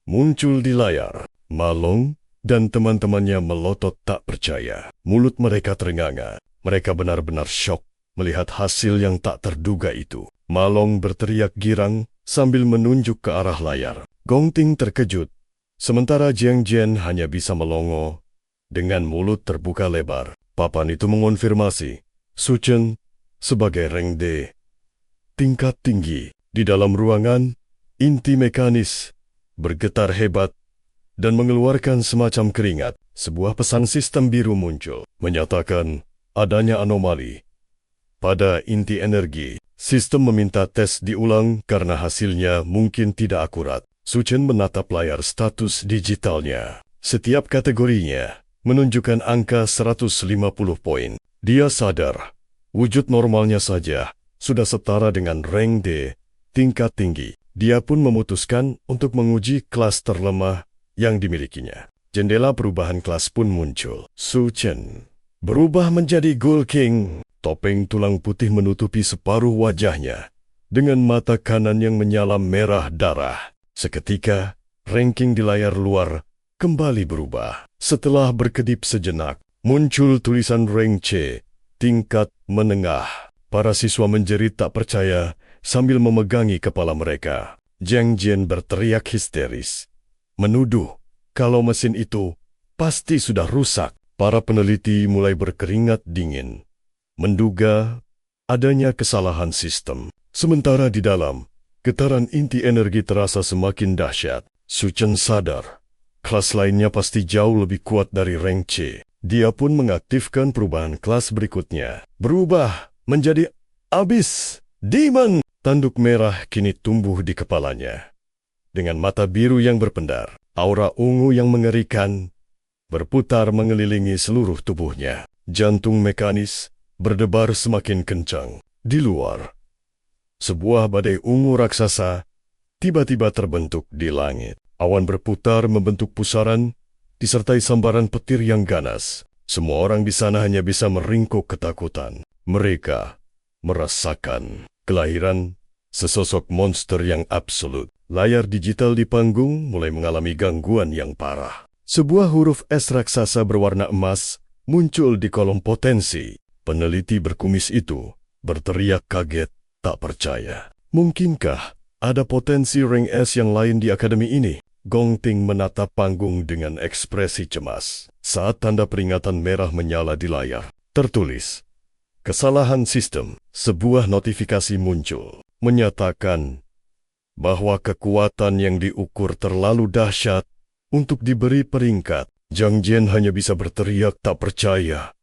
muncul di layar. Malong dan teman-temannya melotot tak percaya. Mulut mereka terenganga. Mereka benar-benar syok melihat hasil yang tak terduga itu. Malong berteriak girang sambil menunjuk ke arah layar. Gong Ting terkejut, sementara Jiang Jian hanya bisa melongo dengan mulut terbuka lebar. Papan itu mengonfirmasi Su Chen sebagai rank D, tingkat tinggi. Di dalam ruangan, inti mekanis bergetar hebat dan mengeluarkan semacam keringat. Sebuah pesan sistem biru muncul, menyatakan adanya anomali pada inti energi. Sistem meminta tes diulang karena hasilnya mungkin tidak akurat. Su Chen menatap layar status digitalnya. Setiap kategorinya menunjukkan angka 150 poin. Dia sadar, wujud normalnya saja sudah setara dengan rank D, tingkat tinggi. Dia pun memutuskan untuk menguji kelas terlemah yang dimilikinya. Jendela perubahan kelas pun muncul. Su Chen berubah menjadi Ghoul King. Topeng tulang putih menutupi separuh wajahnya, dengan mata kanan yang menyala merah darah. Seketika, ranking di layar luar kembali berubah. Setelah berkedip sejenak, muncul tulisan rank C, tingkat menengah. Para siswa menjerit tak percaya sambil memegangi kepala mereka. Jiang Jian berteriak histeris, menuduh kalau mesin itu pasti sudah rusak. Para peneliti mulai berkeringat dingin, menduga adanya kesalahan sistem. Sementara di dalam, getaran inti energi terasa semakin dahsyat. Su Chen sadar, kelas lainnya pasti jauh lebih kuat dari rank C. Dia pun mengaktifkan perubahan kelas berikutnya. Berubah menjadi Abyss Demon. Tanduk merah kini tumbuh di kepalanya. Dengan mata biru yang berpendar, aura ungu yang mengerikan berputar mengelilingi seluruh tubuhnya. Jantung mekanis berdebar semakin kencang. Di luar, sebuah badai ungu raksasa tiba-tiba terbentuk di langit. Awan berputar membentuk pusaran, disertai sambaran petir yang ganas. Semua orang di sana hanya bisa meringkuk ketakutan. Mereka merasakan kelahiran sesosok monster yang absolut. Layar digital di panggung mulai mengalami gangguan yang parah. Sebuah huruf S raksasa berwarna emas muncul di kolom potensi. Peneliti berkumis itu berteriak kaget, tak percaya. Mungkinkah ada potensi rank S yang lain di akademi ini? Gong Ting menatap panggung dengan ekspresi cemas saat tanda peringatan merah menyala di layar. Tertulis, kesalahan sistem. Sebuah notifikasi muncul, menyatakan bahwa kekuatan yang diukur terlalu dahsyat untuk diberi peringkat. Zhang Jian hanya bisa berteriak tak percaya.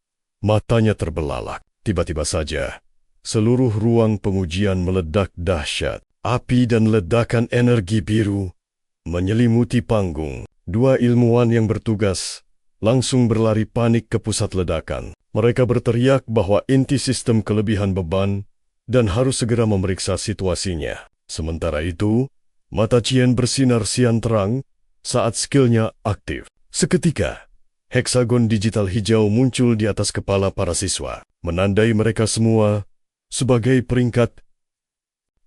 Matanya terbelalak. Tiba-tiba saja, seluruh ruang pengujian meledak dahsyat. Api dan ledakan energi biru menyelimuti panggung. Dua ilmuwan yang bertugas langsung berlari panik ke pusat ledakan. Mereka berteriak bahwa inti sistem kelebihan beban dan harus segera memeriksa situasinya. Sementara itu, mata Qian bersinar sian terang saat skillnya aktif. Seketika, heksagon digital hijau muncul di atas kepala para siswa, menandai mereka semua sebagai peringkat.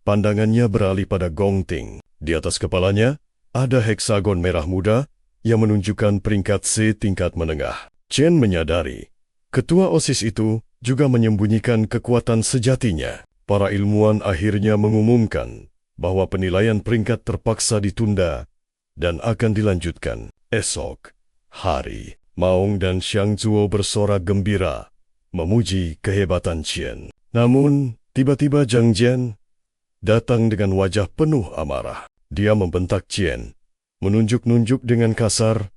Pandangannya beralih pada Gong Ting. Di atas kepalanya ada heksagon merah muda yang menunjukkan peringkat C tingkat menengah. Chen menyadari, ketua OSIS itu juga menyembunyikan kekuatan sejatinya. Para ilmuwan akhirnya mengumumkan bahwa penilaian peringkat terpaksa ditunda dan akan dilanjutkan esok hari. Maung dan Xiang Zuo bersorak gembira, memuji kehebatan Chen. Namun, tiba-tiba Zhang Jian datang dengan wajah penuh amarah. Dia membentak Chen, menunjuk-nunjuk dengan kasar,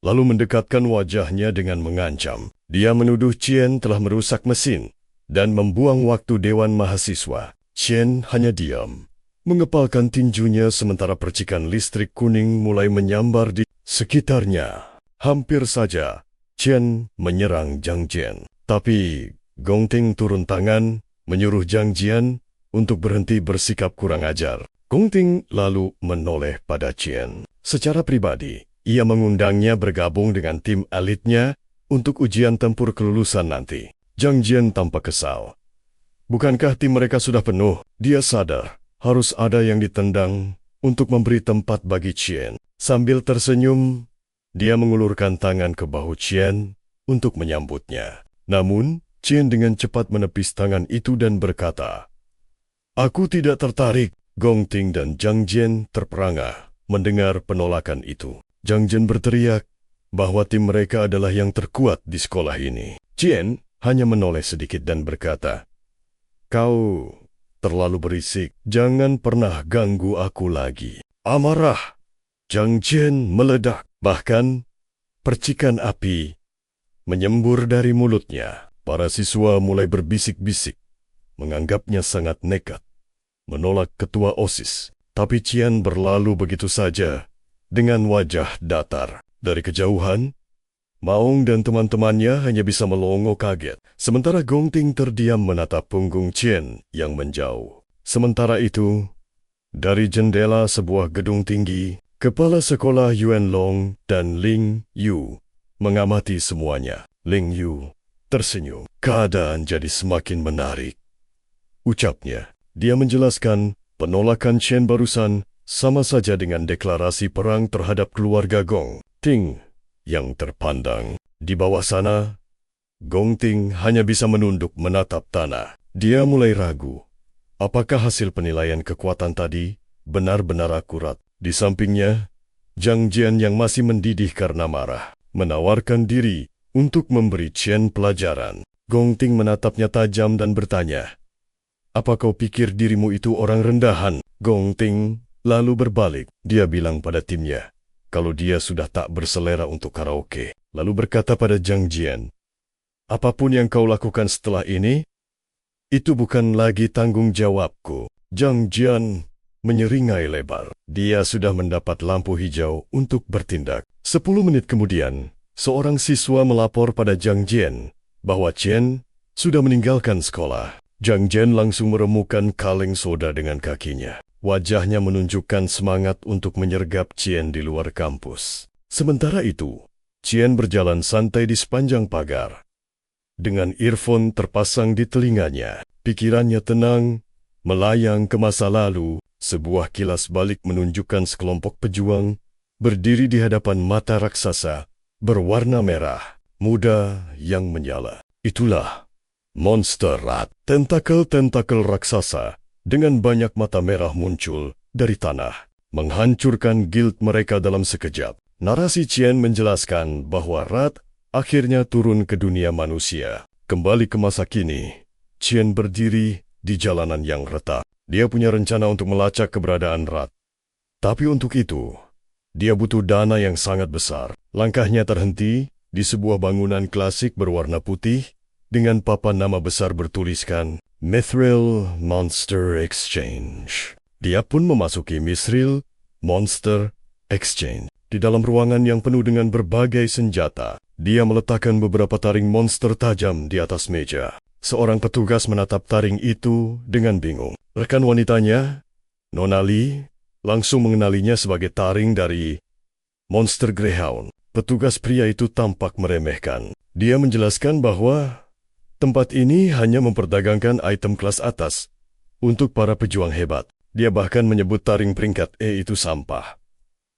lalu mendekatkan wajahnya dengan mengancam. Dia menuduh Chen telah merusak mesin dan membuang waktu Dewan Mahasiswa. Chen hanya diam, mengepalkan tinjunya sementara percikan listrik kuning mulai menyambar di sekitarnya. Hampir saja Chen menyerang Zhang Jian. Tapi Gong Ting turun tangan, menyuruh Zhang Jian untuk berhenti bersikap kurang ajar. Gong Ting lalu menoleh pada Chen. Secara pribadi, ia mengundangnya bergabung dengan tim elitnya untuk ujian tempur kelulusan nanti. Zhang Jian tampak kesal. Bukankah tim mereka sudah penuh? Dia sadar harus ada yang ditendang untuk memberi tempat bagi Chen. Sambil tersenyum, dia mengulurkan tangan ke bahu Chen untuk menyambutnya. Namun, Chen dengan cepat menepis tangan itu dan berkata, "Aku tidak tertarik." Gong Ting dan Zhang Jian terperangah mendengar penolakan itu. Zhang Jian berteriak bahwa tim mereka adalah yang terkuat di sekolah ini. Chen hanya menoleh sedikit dan berkata, "Kau terlalu berisik. Jangan pernah ganggu aku lagi." Amarah Zhang Jian meledak. Bahkan, percikan api menyembur dari mulutnya. Para siswa mulai berbisik-bisik, menganggapnya sangat nekat, menolak ketua OSIS. Tapi Qian berlalu begitu saja, dengan wajah datar. Dari kejauhan, Maung dan teman-temannya hanya bisa melongo kaget, sementara Gong Ting terdiam menatap punggung Qian yang menjauh. Sementara itu, dari jendela sebuah gedung tinggi, Kepala Sekolah Yuan Long dan Ling Yu mengamati semuanya. Ling Yu tersenyum. "Keadaan jadi semakin menarik," ucapnya. Dia menjelaskan penolakan Chen barusan sama saja dengan deklarasi perang terhadap keluarga Gong Ting yang terpandang. Di bawah sana, Gong Ting hanya bisa menunduk menatap tanah. Dia mulai ragu, apakah hasil penilaian kekuatan tadi benar-benar akurat. Di sampingnya, Zhang Jian yang masih mendidih karena marah, menawarkan diri untuk memberi Chen pelajaran. Gong Ting menatapnya tajam dan bertanya, "Apa kau pikir dirimu itu orang rendahan?" Gong Ting lalu berbalik. Dia bilang pada timnya, kalau dia sudah tak berselera untuk karaoke. Lalu berkata pada Zhang Jian, "Apapun yang kau lakukan setelah ini, itu bukan lagi tanggung jawabku." Zhang Jian menyeringai lebar. Dia sudah mendapat lampu hijau untuk bertindak. 10 menit kemudian, seorang siswa melapor pada Zhang Jian bahwa Chen sudah meninggalkan sekolah. Zhang Jian langsung meremukan kaleng soda dengan kakinya. Wajahnya menunjukkan semangat untuk menyergap Chen di luar kampus. Sementara itu, Chen berjalan santai di sepanjang pagar. Dengan earphone terpasang di telinganya, pikirannya tenang, melayang ke masa lalu. Sebuah kilas balik menunjukkan sekelompok pejuang berdiri di hadapan mata raksasa berwarna merah. muda yang menyala. Itulah monster rat. Tentakel-tentakel raksasa dengan banyak mata merah muncul dari tanah, menghancurkan guild mereka dalam sekejap. Narasi Qian menjelaskan bahwa rat akhirnya turun ke dunia manusia. Kembali ke masa kini, Qian berdiri di jalanan yang retak. Dia punya rencana untuk melacak keberadaan rat. Tapi untuk itu, dia butuh dana yang sangat besar. Langkahnya terhenti di sebuah bangunan klasik berwarna putih dengan papan nama besar bertuliskan Mithril Monster Exchange. Dia pun memasuki Mithril Monster Exchange. Di dalam ruangan yang penuh dengan berbagai senjata, dia meletakkan beberapa taring monster tajam di atas meja. Seorang petugas menatap taring itu dengan bingung. Rekan wanitanya, Nona Lee, langsung mengenalinya sebagai taring dari Monster Greyhound. Petugas pria itu tampak meremehkan. Dia menjelaskan bahwa tempat ini hanya memperdagangkan item kelas atas untuk para pejuang hebat. Dia bahkan menyebut taring peringkat E itu sampah.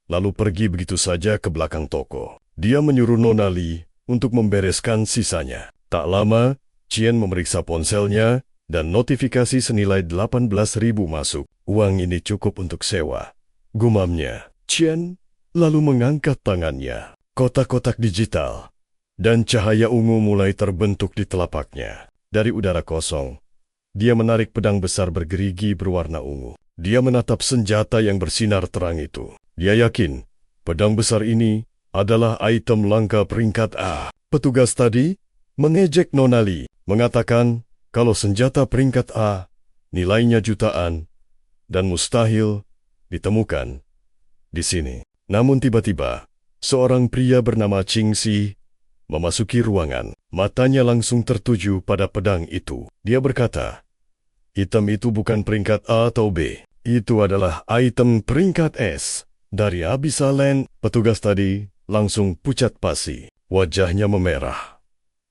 Lalu pergi begitu saja ke belakang toko. Dia menyuruh Nona Lee untuk membereskan sisanya. Tak lama, Qian memeriksa ponselnya dan notifikasi senilai 18.000 masuk. Uang ini cukup untuk sewa, gumamnya. Qian lalu mengangkat tangannya. Kotak-kotak digital dan cahaya ungu mulai terbentuk di telapaknya. Dari udara kosong, dia menarik pedang besar bergerigi berwarna ungu. Dia menatap senjata yang bersinar terang itu. Dia yakin pedang besar ini adalah item langka peringkat A. Petugas tadi mengejek Nona Lee, mengatakan kalau senjata peringkat A nilainya jutaan dan mustahil ditemukan di sini. Namun tiba-tiba, seorang pria bernama Qing Shi memasuki ruangan. Matanya langsung tertuju pada pedang itu. Dia berkata, item itu bukan peringkat A atau B. Itu adalah item peringkat S dari Abyssal Land. Petugas tadi langsung pucat pasi. Wajahnya memerah.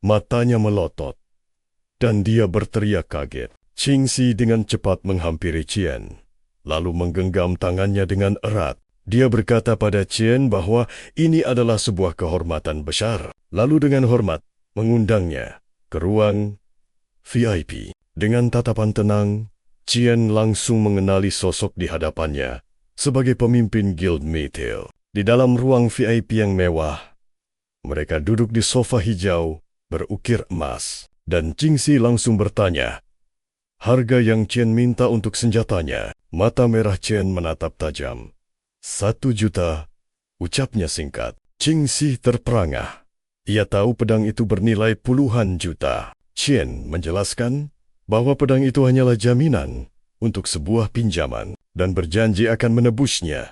Matanya melotot. Dan dia berteriak kaget. Qing Shi dengan cepat menghampiri Qian, lalu menggenggam tangannya dengan erat. Dia berkata pada Qian bahwa ini adalah sebuah kehormatan besar. Lalu dengan hormat mengundangnya ke ruang VIP. Dengan tatapan tenang, Qian langsung mengenali sosok di hadapannya sebagai pemimpin Guild Mithril. Di dalam ruang VIP yang mewah, mereka duduk di sofa hijau berukir emas. Dan Qing Shi langsung bertanya, harga yang Qian minta untuk senjatanya. Mata merah Qian menatap tajam. 1 juta, ucapnya singkat. Qing Shi terperangah. Ia tahu pedang itu bernilai puluhan juta. Qian menjelaskan bahwa pedang itu hanyalah jaminan untuk sebuah pinjaman dan berjanji akan menebusnya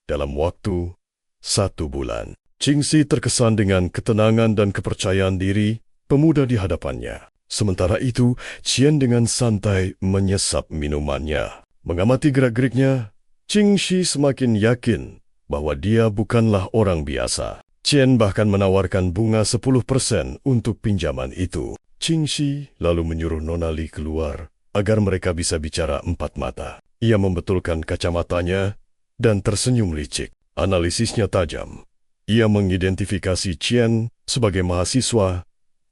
dalam waktu 1 bulan. Qing Shi terkesan dengan ketenangan dan kepercayaan diri pemuda di hadapannya. Sementara itu, Qian dengan santai menyesap minumannya. Mengamati gerak-geriknya, Qing Shi semakin yakin bahwa dia bukanlah orang biasa. Qian bahkan menawarkan bunga 10% untuk pinjaman itu. Qing Shi lalu menyuruh Nona Lee keluar agar mereka bisa bicara empat mata. Ia membetulkan kacamatanya dan tersenyum licik. Analisisnya tajam. Ia mengidentifikasi Qian sebagai mahasiswa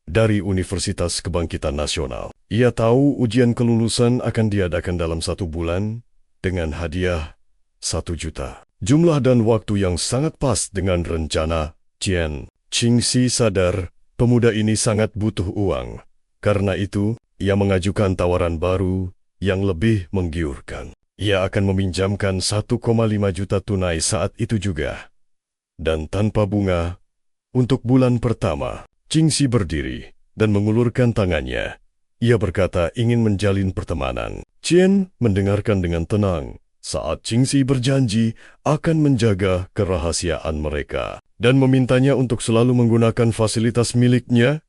dari Universitas Kebangkitan Nasional. Ia tahu ujian kelulusan akan diadakan dalam 1 bulan dengan hadiah 1 juta. Jumlah dan waktu yang sangat pas dengan rencana Qian. Qing Shi sadar pemuda ini sangat butuh uang. Karena itu, ia mengajukan tawaran baru yang lebih menggiurkan. Ia akan meminjamkan 1,5 juta tunai saat itu juga. Dan tanpa bunga untuk bulan pertama. Qing Shi berdiri dan mengulurkan tangannya. Ia berkata ingin menjalin pertemanan. Qian mendengarkan dengan tenang saat Qing Shi berjanji akan menjaga kerahasiaan mereka dan memintanya untuk selalu menggunakan fasilitas miliknya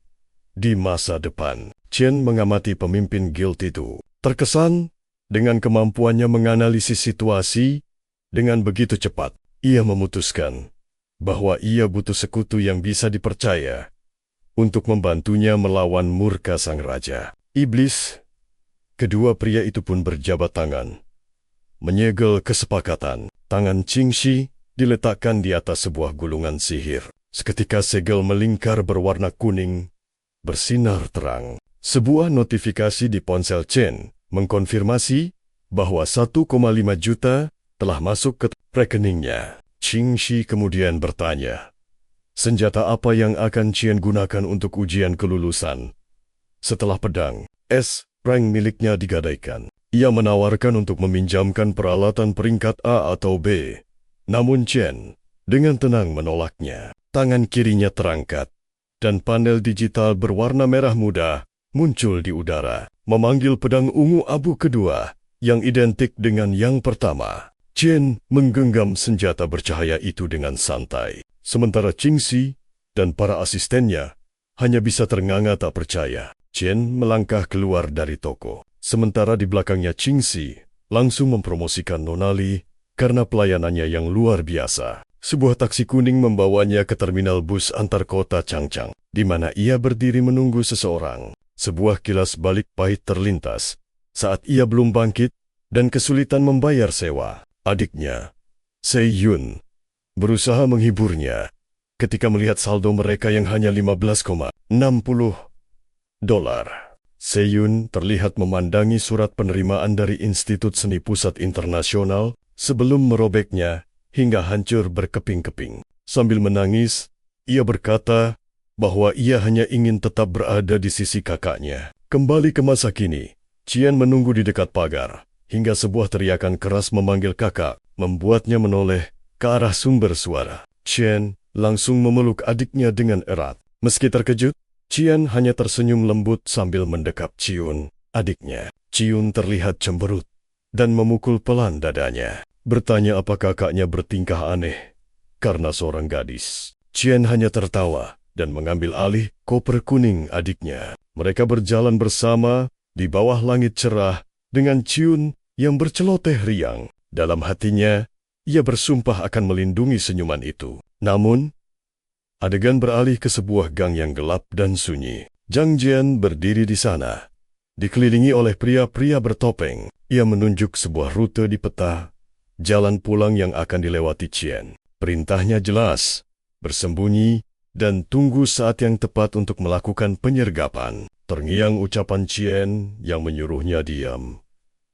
di masa depan. Qian mengamati pemimpin guild itu. Terkesan dengan kemampuannya menganalisis situasi dengan begitu cepat. Ia memutuskan bahwa ia butuh sekutu yang bisa dipercaya untuk membantunya melawan murka sang raja. Iblis, kedua pria itu pun berjabat tangan, menyegel kesepakatan. Tangan Qing Shi diletakkan di atas sebuah gulungan sihir. Seketika segel melingkar berwarna kuning, bersinar terang. Sebuah notifikasi di ponsel Chen mengkonfirmasi bahwa 1,5 juta telah masuk ke rekeningnya. Qingxi kemudian bertanya, senjata apa yang akan Chen gunakan untuk ujian kelulusan? Setelah pedang S rank miliknya digadaikan, ia menawarkan untuk meminjamkan peralatan peringkat A atau B. Namun Chen dengan tenang menolaknya. Tangan kirinya terangkat, dan panel digital berwarna merah muda muncul di udara, memanggil pedang ungu abu kedua yang identik dengan yang pertama. Chen menggenggam senjata bercahaya itu dengan santai, sementara Qingxi dan para asistennya hanya bisa ternganga tak percaya. Chen melangkah keluar dari toko, sementara di belakangnya Qingxi langsung mempromosikan Nona Li karena pelayanannya yang luar biasa. Sebuah taksi kuning membawanya ke terminal bus antar kota Changchang, di mana ia berdiri menunggu seseorang. Sebuah kilas balik pahit terlintas saat ia belum bangkit dan kesulitan membayar sewa. Adiknya, Se Yun, berusaha menghiburnya ketika melihat saldo mereka yang hanya $15,60. Se Yun terlihat memandangi surat penerimaan dari Institut Seni Pusat Internasional sebelum merobeknya hingga hancur berkeping-keping. Sambil menangis, ia berkata bahwa ia hanya ingin tetap berada di sisi kakaknya. Kembali ke masa kini, Qian menunggu di dekat pagar, hingga sebuah teriakan keras memanggil kakak, membuatnya menoleh ke arah sumber suara. Qian langsung memeluk adiknya dengan erat. Meski terkejut, Qian hanya tersenyum lembut sambil mendekap Ciun, adiknya. Ciun terlihat cemberut dan memukul pelan dadanya, bertanya apa kakaknya bertingkah aneh karena seorang gadis. Qian hanya tertawa dan mengambil alih koper kuning adiknya. Mereka berjalan bersama di bawah langit cerah dengan Ciun yang berceloteh riang. Dalam hatinya, ia bersumpah akan melindungi senyuman itu. Namun, adegan beralih ke sebuah gang yang gelap dan sunyi. Zhang Jian berdiri di sana, dikelilingi oleh pria-pria bertopeng. Ia menunjuk sebuah rute di peta, jalan pulang yang akan dilewati Qian. Perintahnya jelas, bersembunyi, dan tunggu saat yang tepat untuk melakukan penyergapan. Terngiang ucapan Qian yang menyuruhnya diam.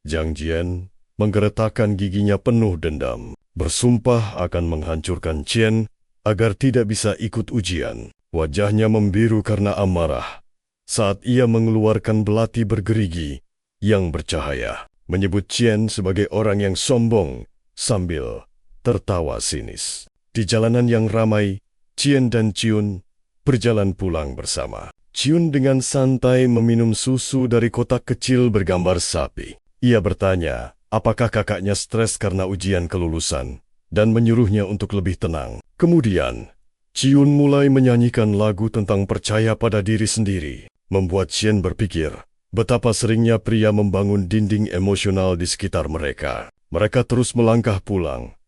Zhang Jian menggeretakkan giginya penuh dendam, bersumpah akan menghancurkan Qian agar tidak bisa ikut ujian. Wajahnya membiru karena amarah saat ia mengeluarkan belati bergerigi yang bercahaya, menyebut Qian sebagai orang yang sombong sambil tertawa sinis. Di jalanan yang ramai, Qian dan Ciun berjalan pulang bersama. Ciun dengan santai meminum susu dari kotak kecil bergambar sapi. Ia bertanya, apakah kakaknya stres karena ujian kelulusan, dan menyuruhnya untuk lebih tenang. Kemudian, Ciun mulai menyanyikan lagu tentang percaya pada diri sendiri, membuat Qian berpikir betapa seringnya pria membangun dinding emosional di sekitar mereka. Mereka terus melangkah pulang,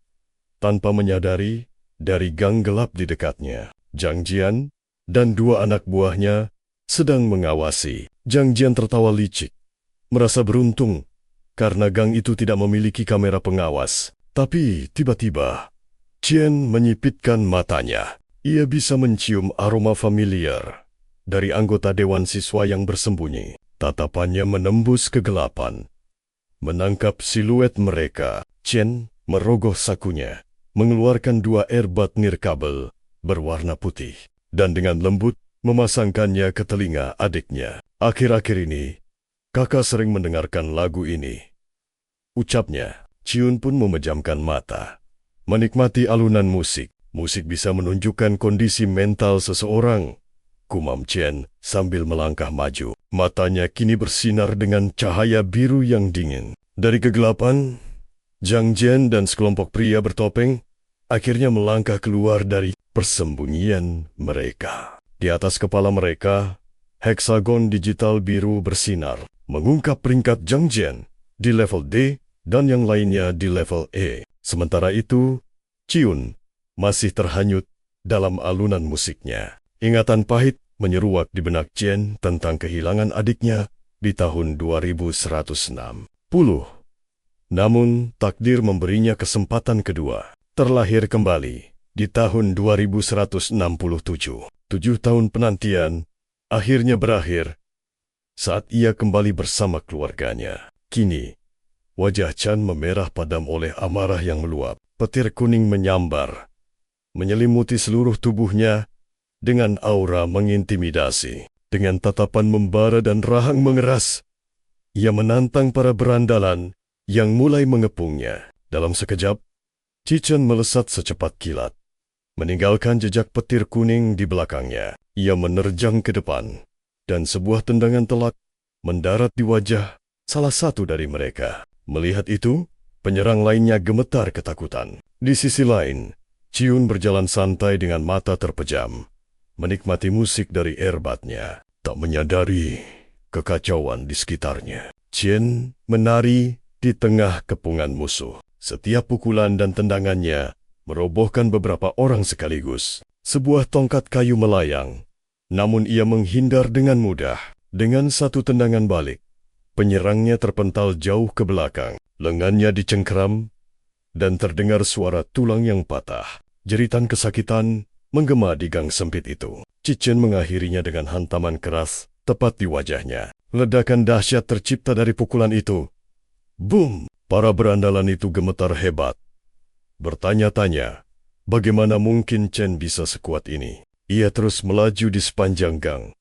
tanpa menyadari dari gang gelap di dekatnya. Zhang Jian dan dua anak buahnya sedang mengawasi. Zhang Jian tertawa licik, merasa beruntung karena gang itu tidak memiliki kamera pengawas. Tapi tiba-tiba, Qian menyipitkan matanya. Ia bisa mencium aroma familiar dari anggota dewan siswa yang bersembunyi. Tatapannya menembus kegelapan, menangkap siluet mereka. Qian merogoh sakunya, mengeluarkan dua earbud nirkabel berwarna putih, dan dengan lembut memasangkannya ke telinga adiknya. Akhir-akhir ini, kakak sering mendengarkan lagu ini, ucapnya. Ciun pun memejamkan mata, menikmati alunan musik. Musik bisa menunjukkan kondisi mental seseorang, gumam Qian sambil melangkah maju. Matanya kini bersinar dengan cahaya biru yang dingin. Dari kegelapan, Zhang Jian dan sekelompok pria bertopeng akhirnya melangkah keluar dari persembunyian mereka. Di atas kepala mereka, heksagon digital biru bersinar, mengungkap peringkat Zhang Jian di level D dan yang lainnya di level E. Sementara itu, Ciun masih terhanyut dalam alunan musiknya. Ingatan pahit menyeruak di benak Qian tentang kehilangan adiknya di tahun 2160. Namun, takdir memberinya kesempatan kedua. Terlahir kembali Di tahun 2167, 7 tahun penantian akhirnya berakhir saat ia kembali bersama keluarganya. Kini, wajah Chan memerah padam oleh amarah yang meluap. Petir kuning menyambar, menyelimuti seluruh tubuhnya dengan aura mengintimidasi. Dengan tatapan membara dan rahang mengeras, ia menantang para berandalan yang mulai mengepungnya. Dalam sekejap, Cichen melesat secepat kilat, meninggalkan jejak petir kuning di belakangnya. Ia menerjang ke depan, dan sebuah tendangan telak mendarat di wajah salah satu dari mereka. Melihat itu, penyerang lainnya gemetar ketakutan. Di sisi lain, Ciun berjalan santai dengan mata terpejam, menikmati musik dari earbuds-nya, tak menyadari kekacauan di sekitarnya. Chen menari di tengah kepungan musuh. Setiap pukulan dan tendangannya merobohkan beberapa orang sekaligus. Sebuah tongkat kayu melayang, namun ia menghindar dengan mudah. Dengan satu tendangan balik, penyerangnya terpental jauh ke belakang. Lengannya dicengkeram, dan terdengar suara tulang yang patah. Jeritan kesakitan menggema di gang sempit itu. Cichen mengakhirinya dengan hantaman keras tepat di wajahnya. Ledakan dahsyat tercipta dari pukulan itu. Boom! Para berandalan itu gemetar hebat. Bertanya-tanya, bagaimana mungkin Chen bisa sekuat ini? Ia terus melaju di sepanjang gang.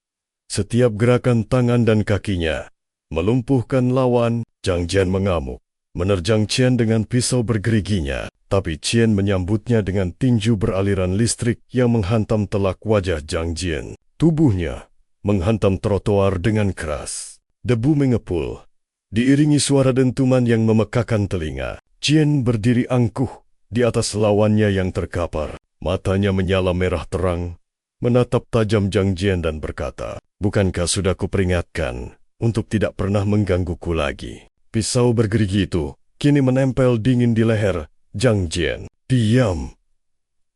Setiap gerakan tangan dan kakinya melumpuhkan lawan. Zhang Jian mengamuk, menerjang Chen dengan pisau bergeriginya. Tapi Chen menyambutnya dengan tinju beraliran listrik yang menghantam telak wajah Zhang Jian. Tubuhnya menghantam trotoar dengan keras. Debu mengepul, diiringi suara dentuman yang memekakan telinga. Chen berdiri angkuh di atas lawannya yang terkapar. Matanya menyala merah terang, menatap tajam Zhang Jian dan berkata, "Bukankah sudah kuperingatkan untuk tidak pernah menggangguku lagi?" Pisau bergerigi itu kini menempel dingin di leher Zhang Jian. "Diam,"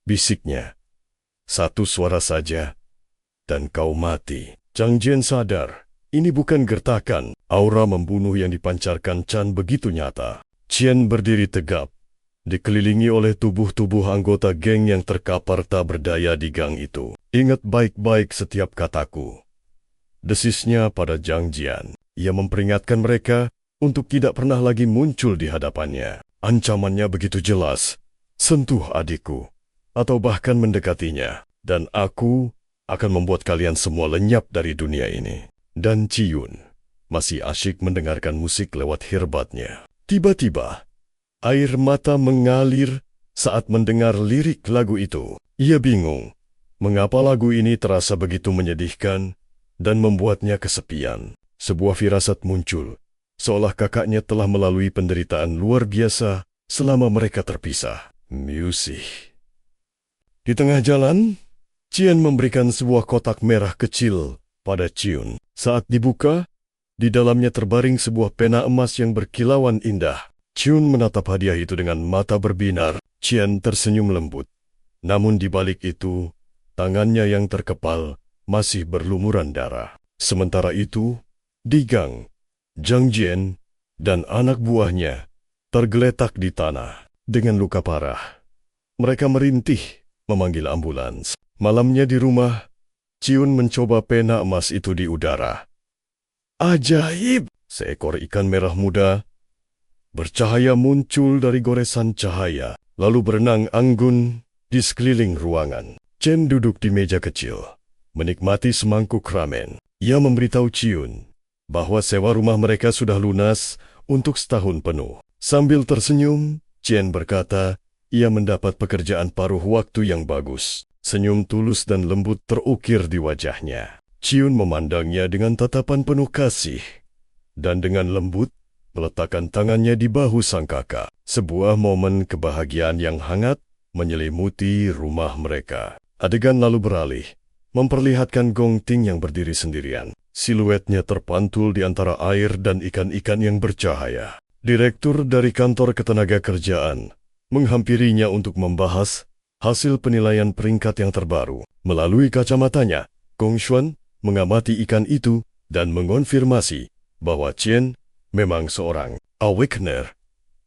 bisiknya. "Satu suara saja, dan kau mati." Zhang Jian sadar, ini bukan gertakan. Aura membunuh yang dipancarkan Chan begitu nyata. Chen berdiri tegap, dikelilingi oleh tubuh-tubuh anggota geng yang terkapar tak berdaya di gang itu. "Ingat baik-baik setiap kataku," desisnya pada Zhang Jian. Ia memperingatkan mereka untuk tidak pernah lagi muncul di hadapannya. Ancamannya begitu jelas, "Sentuh adikku, atau bahkan mendekatinya, dan aku akan membuat kalian semua lenyap dari dunia ini." Dan Ciun masih asyik mendengarkan musik lewat earbuds-nya. Tiba-tiba, air mata mengalir saat mendengar lirik lagu itu. Ia bingung, mengapa lagu ini terasa begitu menyedihkan dan membuatnya kesepian. Sebuah firasat muncul, seolah kakaknya telah melalui penderitaan luar biasa selama mereka terpisah. Musik. Di tengah jalan, Cian memberikan sebuah kotak merah kecil pada Ciun. Saat dibuka, di dalamnya terbaring sebuah pena emas yang berkilauan indah. Ciun menatap hadiah itu dengan mata berbinar. Cian tersenyum lembut. Namun di balik itu, tangannya yang terkepal masih berlumuran darah. Sementara itu, di gang, Zhang Jian dan anak buahnya tergeletak di tanah dengan luka parah. Mereka merintih memanggil ambulans. Malamnya di rumah, Ciun mencoba pena emas itu di udara. Ajaib! Seekor ikan merah muda bercahaya muncul dari goresan cahaya, lalu berenang anggun di sekeliling ruangan. Chen duduk di meja kecil, menikmati semangkuk ramen. Ia memberitahu Ciun bahwa sewa rumah mereka sudah lunas untuk setahun penuh. Sambil tersenyum, Chen berkata ia mendapat pekerjaan paruh waktu yang bagus. Senyum tulus dan lembut terukir di wajahnya. Ciun memandangnya dengan tatapan penuh kasih, dan dengan lembut meletakkan tangannya di bahu sang kakak. Sebuah momen kebahagiaan yang hangat menyelimuti rumah mereka. Adegan lalu beralih, memperlihatkan Gong Ting yang berdiri sendirian. Siluetnya terpantul di antara air dan ikan-ikan yang bercahaya. Direktur dari kantor ketenagakerjaan menghampirinya untuk membahas hasil penilaian peringkat yang terbaru. Melalui kacamatanya, Gong Xuan mengamati ikan itu dan mengonfirmasi bahwa Chen memang seorang awakener.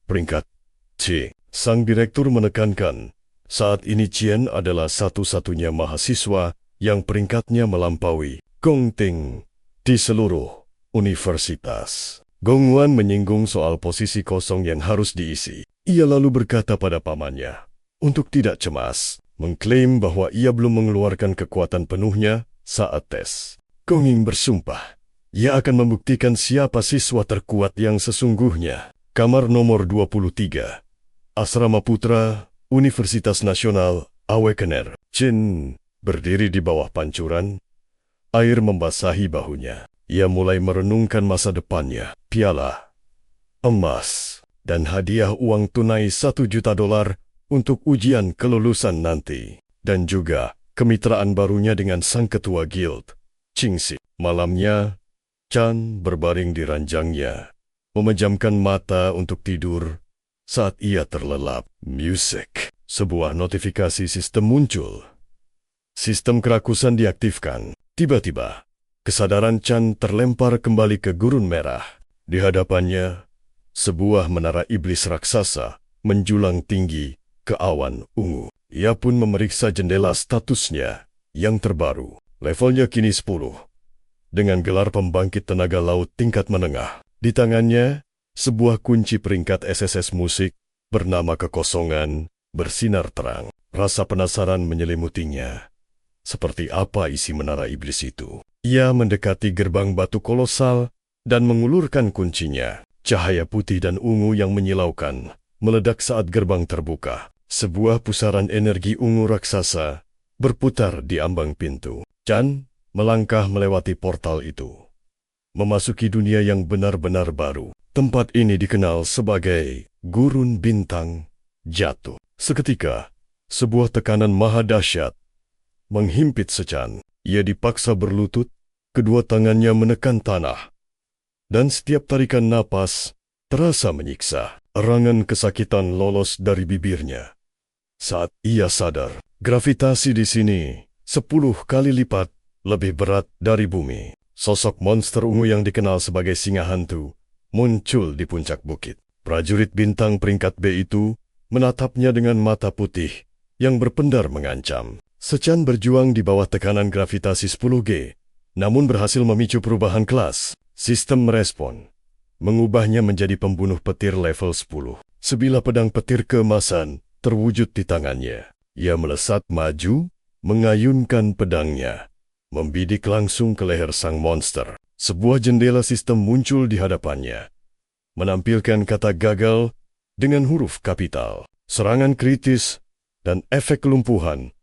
Peringkat C. Sang direktur menekankan Saat ini Qian adalah satu-satunya mahasiswa yang peringkatnya melampaui Gong Ting di seluruh universitas. Gong Wan menyinggung soal posisi kosong yang harus diisi. Ia lalu berkata pada pamannya untuk tidak cemas, mengklaim bahwa ia belum mengeluarkan kekuatan penuhnya saat tes. Gong Ying bersumpah, ia akan membuktikan siapa siswa terkuat yang sesungguhnya. Kamar nomor 23, Asrama Putra, Universitas Nasional Awakener. Qin berdiri di bawah pancuran, air membasahi bahunya. Ia mulai merenungkan masa depannya, piala emas, dan hadiah uang tunai $1 juta untuk ujian kelulusan nanti. Dan juga kemitraan barunya dengan sang ketua guild, Qingxi. Malamnya, Chan berbaring di ranjangnya, memejamkan mata untuk tidur. Saat ia terlelap, musik. Sebuah notifikasi sistem muncul. Sistem kerakusan diaktifkan. Tiba-tiba, kesadaran Chan terlempar kembali ke gurun merah. Di hadapannya, sebuah menara iblis raksasa menjulang tinggi ke awan ungu. Ia pun memeriksa jendela statusnya yang terbaru. Levelnya kini 10. Dengan gelar pembangkit tenaga laut tingkat menengah. Di tangannya, sebuah kunci peringkat SSS musik bernama kekosongan bersinar terang. Rasa penasaran menyelimutinya. Seperti apa isi menara iblis itu? Ia mendekati gerbang batu kolosal dan mengulurkan kuncinya. Cahaya putih dan ungu yang menyilaukan meledak saat gerbang terbuka. Sebuah pusaran energi ungu raksasa berputar di ambang pintu. Chan melangkah melewati portal itu, memasuki dunia yang benar-benar baru. Tempat ini dikenal sebagai Gurun Bintang Jatuh. Seketika, sebuah tekanan maha dahsyat menghimpit Chan. Ia dipaksa berlutut, kedua tangannya menekan tanah, dan setiap tarikan napas terasa menyiksa. Erangan kesakitan lolos dari bibirnya. Saat ia sadar, gravitasi di sini 10 kali lipat lebih berat dari bumi. Sosok monster ungu yang dikenal sebagai singa hantu muncul di puncak bukit. Prajurit bintang peringkat B itu menatapnya dengan mata putih yang berpendar mengancam. Chan berjuang di bawah tekanan gravitasi 10G, namun berhasil memicu perubahan kelas. Sistem merespon, mengubahnya menjadi pembunuh petir level 10. Sebilah pedang petir keemasan terwujud di tangannya. Ia melesat maju, mengayunkan pedangnya, membidik langsung ke leher sang monster. Sebuah jendela sistem muncul di hadapannya, menampilkan kata gagal dengan huruf kapital. Serangan kritis dan efek kelumpuhan.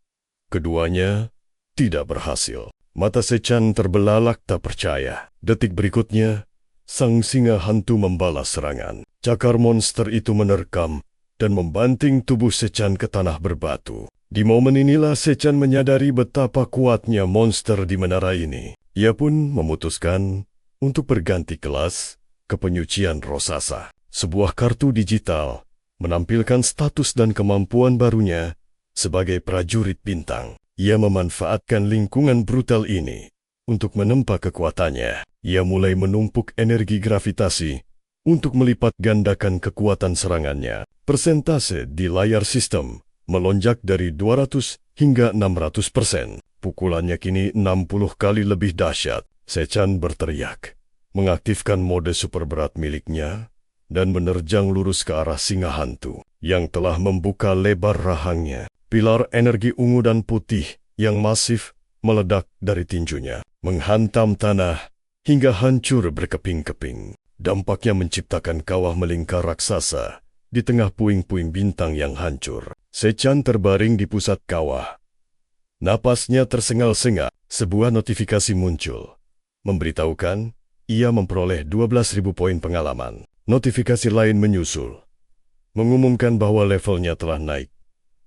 Keduanya tidak berhasil. Mata Chan terbelalak tak percaya. Detik berikutnya, sang singa hantu membalas serangan. Cakar monster itu menerkam dan membanting tubuh Chan ke tanah berbatu. Di momen inilah Chan menyadari betapa kuatnya monster di menara ini. Ia pun memutuskan untuk berganti kelas ke penyucian Rosasa. Sebuah kartu digital menampilkan status dan kemampuan barunya sebagai prajurit bintang. Ia memanfaatkan lingkungan brutal ini untuk menempa kekuatannya. Ia mulai menumpuk energi gravitasi untuk melipat gandakan kekuatan serangannya. Persentase di layar sistem melonjak dari 200 hingga 600%. Pukulannya kini 60 kali lebih dahsyat. Chan berteriak, mengaktifkan mode super berat miliknya, dan menerjang lurus ke arah singa hantu yang telah membuka lebar rahangnya. Pilar energi ungu dan putih yang masif meledak dari tinjunya, menghantam tanah hingga hancur berkeping-keping. Dampaknya menciptakan kawah melingkar raksasa di tengah puing-puing bintang yang hancur. Chan terbaring di pusat kawah. Napasnya tersengal-sengal. Sebuah notifikasi muncul, memberitahukan ia memperoleh 12.000 poin pengalaman. Notifikasi lain menyusul, mengumumkan bahwa levelnya telah naik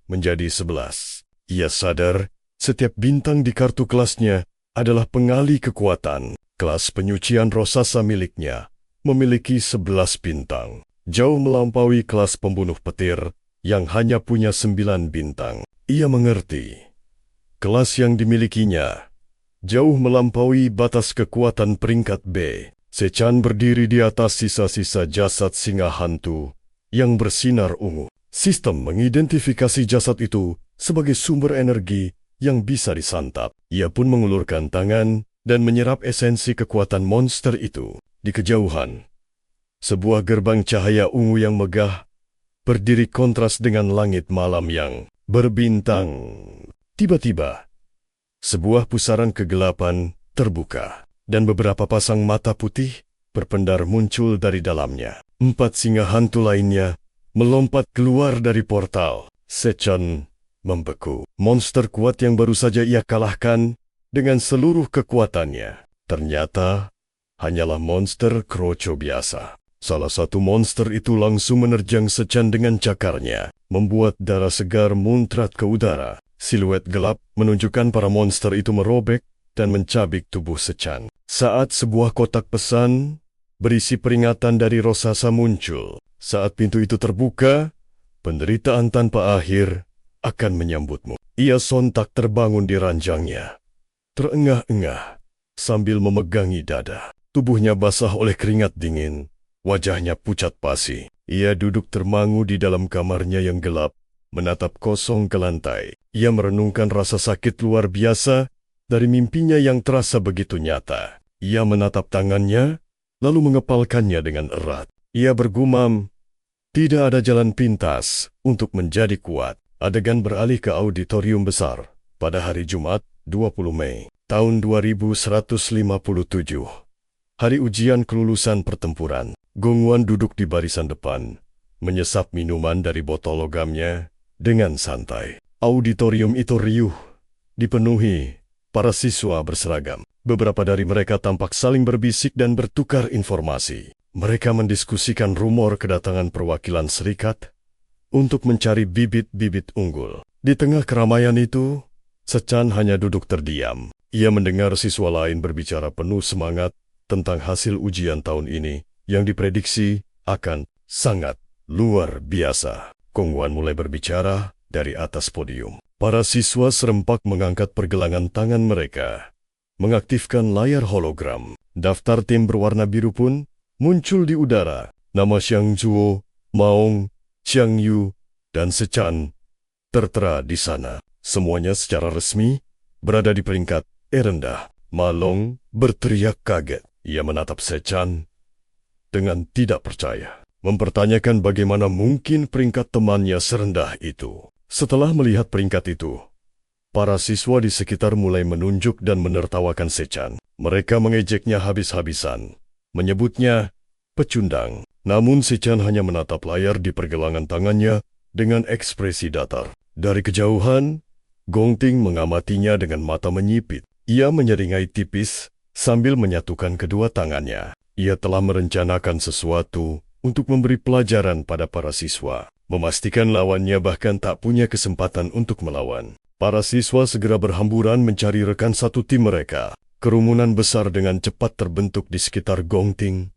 menjadi 11. Ia sadar setiap bintang di kartu kelasnya adalah pengali kekuatan. Kelas penyucian Rosasa miliknya memiliki 11 bintang. Jauh melampaui kelas pembunuh petir yang hanya punya 9 bintang. Ia mengerti, kelas yang dimilikinya jauh melampaui batas kekuatan peringkat B. Chan berdiri di atas sisa-sisa jasad singa hantu yang bersinar ungu. Sistem mengidentifikasi jasad itu sebagai sumber energi yang bisa disantap. Ia pun mengulurkan tangan dan menyerap esensi kekuatan monster itu. Di kejauhan, sebuah gerbang cahaya ungu yang megah berdiri kontras dengan langit malam yang berbintang. Tiba-tiba, sebuah pusaran kegelapan terbuka, dan beberapa pasang mata putih berpendar muncul dari dalamnya. 4 singa hantu lainnya melompat keluar dari portal. Sechan membeku. Monster kuat yang baru saja ia kalahkan dengan seluruh kekuatannya ternyata hanyalah monster kroco biasa. Salah satu monster itu langsung menerjang Sechan dengan cakarnya, membuat darah segar muncrat ke udara. Siluet gelap menunjukkan para monster itu merobek dan mencabik tubuh Sechan. Saat sebuah kotak pesan berisi peringatan dari Rosasa muncul. Saat pintu itu terbuka, penderitaan tanpa akhir akan menyambutmu. Ia sontak terbangun di ranjangnya, terengah-engah sambil memegangi dada. Tubuhnya basah oleh keringat dingin, wajahnya pucat pasi. Ia duduk termangu di dalam kamarnya yang gelap, menatap kosong ke lantai. Ia merenungkan rasa sakit luar biasa dari mimpinya yang terasa begitu nyata. Ia menatap tangannya, lalu mengepalkannya dengan erat. Ia bergumam, tidak ada jalan pintas untuk menjadi kuat. Adegan beralih ke auditorium besar pada hari Jumat, 20 Mei, tahun 2157. Hari ujian kelulusan pertempuran. Gongwan duduk di barisan depan, menyesap minuman dari botol logamnya dengan santai. Auditorium itu riuh, dipenuhi para siswa berseragam. Beberapa dari mereka tampak saling berbisik dan bertukar informasi. Mereka mendiskusikan rumor kedatangan perwakilan serikat untuk mencari bibit-bibit unggul. Di tengah keramaian itu, Sechan hanya duduk terdiam. Ia mendengar siswa lain berbicara penuh semangat tentang hasil ujian tahun ini yang diprediksi akan sangat luar biasa. Gongwan mulai berbicara dari atas podium. Para siswa serempak mengangkat pergelangan tangan mereka, mengaktifkan layar hologram. Daftar tim berwarna biru pun muncul di udara. Nama Xiang Zuo, Maong, Xiang Yu, dan Sechan tertera di sana. Semuanya secara resmi berada di peringkat rendah. Ma Long berteriak kaget. Ia menatap Sechan dengan tidak percaya, mempertanyakan bagaimana mungkin peringkat temannya serendah itu. Setelah melihat peringkat itu, para siswa di sekitar mulai menunjuk dan menertawakan Sechan. Mereka mengejeknya habis-habisan, menyebutnya pecundang. Namun Sechan hanya menatap layar di pergelangan tangannya dengan ekspresi datar. Dari kejauhan, Gongting mengamatinya dengan mata menyipit. Ia menyeringai tipis sambil menyatukan kedua tangannya. Ia telah merencanakan sesuatu untuk memberi pelajaran pada para siswa, memastikan lawannya bahkan tak punya kesempatan untuk melawan. Para siswa segera berhamburan mencari rekan satu tim mereka. Kerumunan besar dengan cepat terbentuk di sekitar Gongting.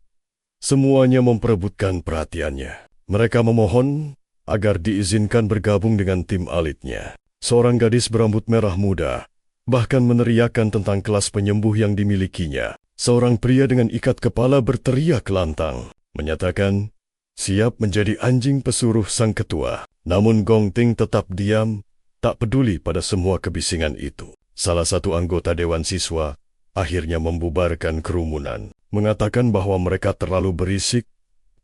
Semuanya memperebutkan perhatiannya. Mereka memohon agar diizinkan bergabung dengan tim elitnya. Seorang gadis berambut merah muda bahkan meneriakkan tentang kelas penyembuh yang dimilikinya. Seorang pria dengan ikat kepala berteriak lantang, menyatakan siap menjadi anjing pesuruh sang ketua. Namun Gongting tetap diam, tak peduli pada semua kebisingan itu. Salah satu anggota Dewan Siswa akhirnya membubarkan kerumunan, mengatakan bahwa mereka terlalu berisik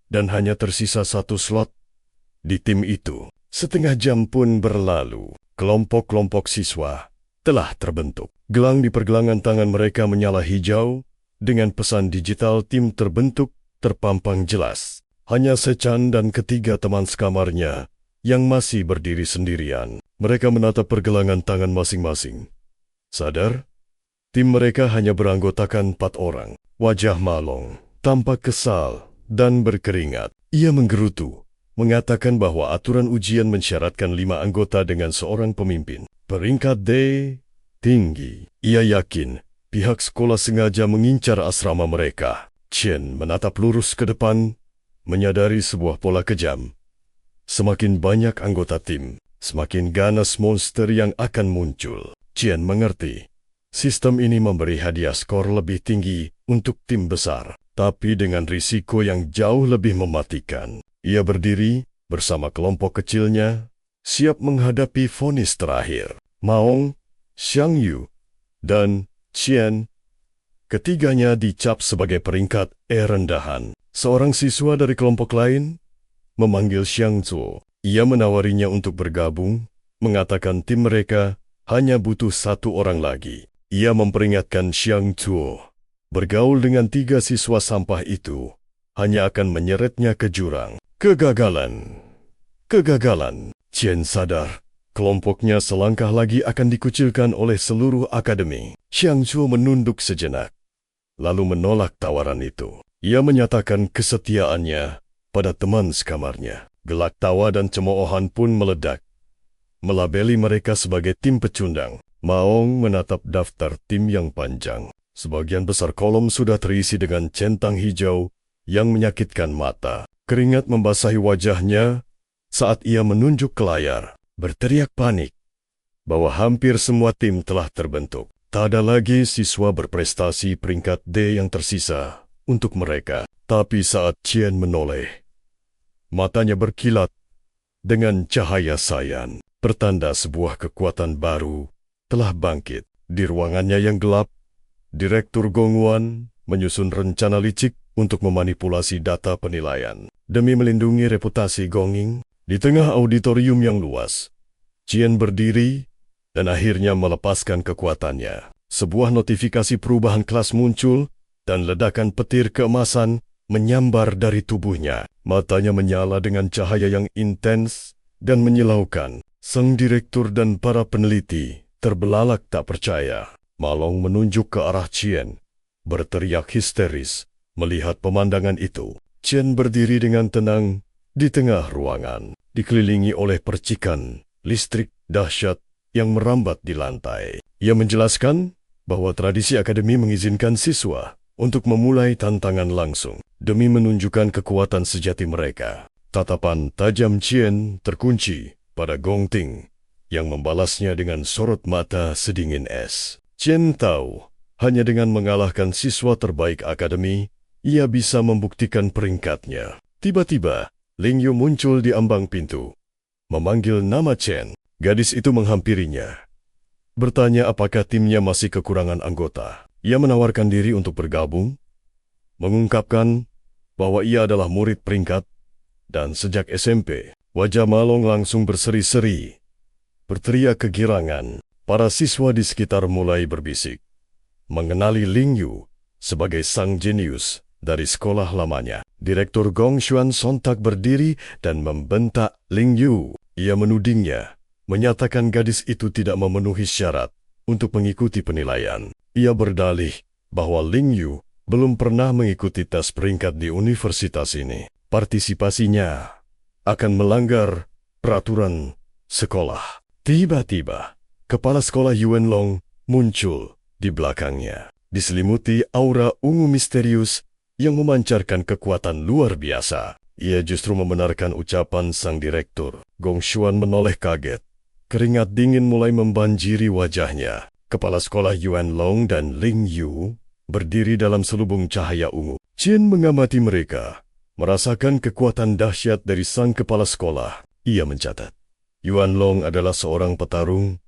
dan hanya tersisa satu slot di tim itu. Setengah jam pun berlalu, kelompok-kelompok siswa telah terbentuk. Gelang di pergelangan tangan mereka menyala hijau, dengan pesan digital tim terbentuk terpampang jelas. Hanya Sechan dan ketiga teman sekamarnya yang masih berdiri sendirian. Mereka menatap pergelangan tangan masing-masing. Sadar, tim mereka hanya beranggotakan 4 orang. Wajah Ma Long tampak kesal dan berkeringat. Ia menggerutu, mengatakan bahwa aturan ujian mensyaratkan 5 anggota dengan seorang pemimpin. Peringkat D tinggi. Ia yakin pihak sekolah sengaja mengincar asrama mereka. Chen menatap lurus ke depan, menyadari sebuah pola kejam. Semakin banyak anggota tim, semakin ganas monster yang akan muncul. Chen mengerti, sistem ini memberi hadiah skor lebih tinggi untuk tim besar, tapi dengan risiko yang jauh lebih mematikan. Ia berdiri, bersama kelompok kecilnya, siap menghadapi vonis terakhir. Maong, Xiang Yu, dan Qian, ketiganya dicap sebagai peringkat E rendahan. Seorang siswa dari kelompok lain memanggil Xiang Zuo. Ia menawarinya untuk bergabung, mengatakan tim mereka hanya butuh satu orang lagi. Ia memperingatkan Xiang Zuo, bergaul dengan 3 siswa sampah itu hanya akan menyeretnya ke jurang. Kegagalan. Qian sadar, kelompoknya selangkah lagi akan dikucilkan oleh seluruh akademi. Xiang Zuo menunduk sejenak, lalu menolak tawaran itu. Ia menyatakan kesetiaannya pada teman sekamarnya. Gelak tawa dan cemoohan pun meledak, melabeli mereka sebagai tim pecundang. Maong menatap daftar tim yang panjang. Sebagian besar kolom sudah terisi dengan centang hijau yang menyakitkan mata. Keringat membasahi wajahnya saat ia menunjuk ke layar, berteriak panik bahwa hampir semua tim telah terbentuk. Tak ada lagi siswa berprestasi peringkat D yang tersisa untuk mereka. Tapi saat Qian menoleh, matanya berkilat dengan cahaya sayan, pertanda sebuah kekuatan baru telah bangkit. Di ruangannya yang gelap, Direktur Gongwan menyusun rencana licik untuk memanipulasi data penilaian. Demi melindungi reputasi Gonging, di tengah auditorium yang luas, Qian berdiri dan akhirnya melepaskan kekuatannya. Sebuah notifikasi perubahan kelas muncul dan ledakan petir keemasan menyambar dari tubuhnya. Matanya menyala dengan cahaya yang intens dan menyilaukan. Sang direktur dan para peneliti terbelalak tak percaya. Malong menunjuk ke arah Qian, berteriak histeris melihat pemandangan itu. Qian berdiri dengan tenang di tengah ruangan, dikelilingi oleh percikan listrik dahsyat yang merambat di lantai. Ia menjelaskan bahwa tradisi akademi mengizinkan siswa untuk memulai tantangan langsung demi menunjukkan kekuatan sejati mereka. Tatapan tajam Qian terkunci pada Gong Ting yang membalasnya dengan sorot mata sedingin es. Qian tahu, hanya dengan mengalahkan siswa terbaik akademi, ia bisa membuktikan peringkatnya. Tiba-tiba, Ling Yu muncul di ambang pintu, memanggil nama Qian. Gadis itu menghampirinya, bertanya apakah timnya masih kekurangan anggota. Ia menawarkan diri untuk bergabung, mengungkapkan bahwa ia adalah murid peringkat, dan sejak SMP, wajah Malong langsung berseri-seri, berteriak kegirangan. Para siswa di sekitar mulai berbisik, mengenali Ling Yu sebagai sang jenius dari sekolah lamanya. Direktur Gong Xuan sontak berdiri dan membentak Ling Yu. Ia menudingnya, menyatakan gadis itu tidak memenuhi syarat untuk mengikuti penilaian. Ia berdalih bahwa Ling Yu belum pernah mengikuti tes peringkat di universitas ini. Partisipasinya akan melanggar peraturan sekolah. Tiba-tiba, kepala sekolah Yuan Long muncul di belakangnya, diselimuti aura ungu misterius yang memancarkan kekuatan luar biasa. Ia justru membenarkan ucapan sang direktur. Gong Xuan menoleh kaget. Keringat dingin mulai membanjiri wajahnya. Kepala sekolah Yuan Long dan Ling Yu berdiri dalam selubung cahaya ungu. Qian mengamati mereka, merasakan kekuatan dahsyat dari sang kepala sekolah. Ia mencatat, Yuan Long adalah seorang petarung,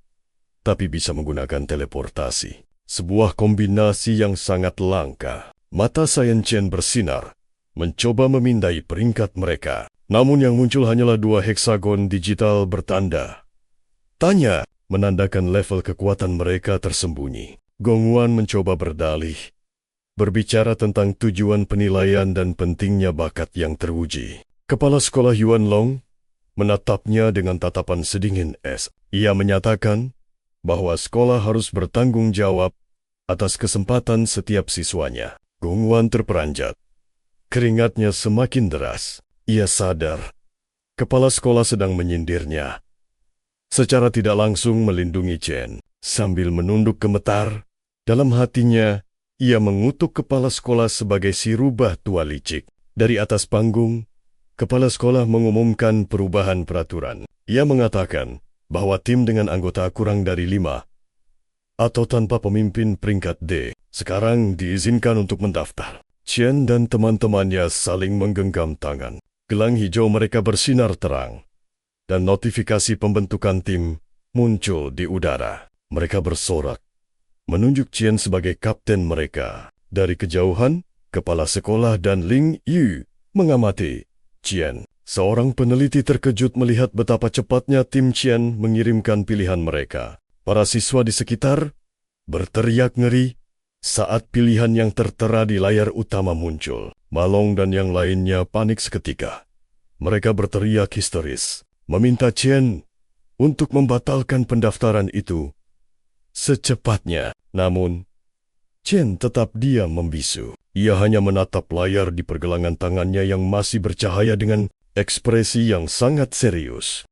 tapi bisa menggunakan teleportasi. Sebuah kombinasi yang sangat langka. Mata Sayan Qian bersinar, mencoba memindai peringkat mereka. Namun yang muncul hanyalah 2 heksagon digital bertanda tanya, menandakan level kekuatan mereka tersembunyi. Gongwan mencoba berdalih, berbicara tentang tujuan penilaian dan pentingnya bakat yang teruji. Kepala sekolah Yuan Long menatapnya dengan tatapan sedingin es. Ia menyatakan bahwa sekolah harus bertanggung jawab atas kesempatan setiap siswanya. Gongwan terperanjat. Keringatnya semakin deras. Ia sadar, kepala sekolah sedang menyindirnya. Secara tidak langsung melindungi Qian. Sambil menunduk gemetar, dalam hatinya, ia mengutuk kepala sekolah sebagai si rubah tua licik. Dari atas panggung, kepala sekolah mengumumkan perubahan peraturan. Ia mengatakan bahwa tim dengan anggota kurang dari 5 atau tanpa pemimpin peringkat D sekarang diizinkan untuk mendaftar. Qian dan teman-temannya saling menggenggam tangan. Gelang hijau mereka bersinar terang, dan notifikasi pembentukan tim muncul di udara. Mereka bersorak, menunjuk Qian sebagai kapten mereka. Dari kejauhan, kepala sekolah dan Ling Yu mengamati Qian. Seorang peneliti terkejut melihat betapa cepatnya tim Qian mengirimkan pilihan mereka. Para siswa di sekitar berteriak ngeri saat pilihan yang tertera di layar utama muncul. Malong dan yang lainnya panik seketika. Mereka berteriak histeris, meminta Qian untuk membatalkan pendaftaran itu secepatnya. Namun, Qian tetap diam membisu. Ia hanya menatap layar di pergelangan tangannya yang masih bercahaya dengan ekspresi yang sangat serius.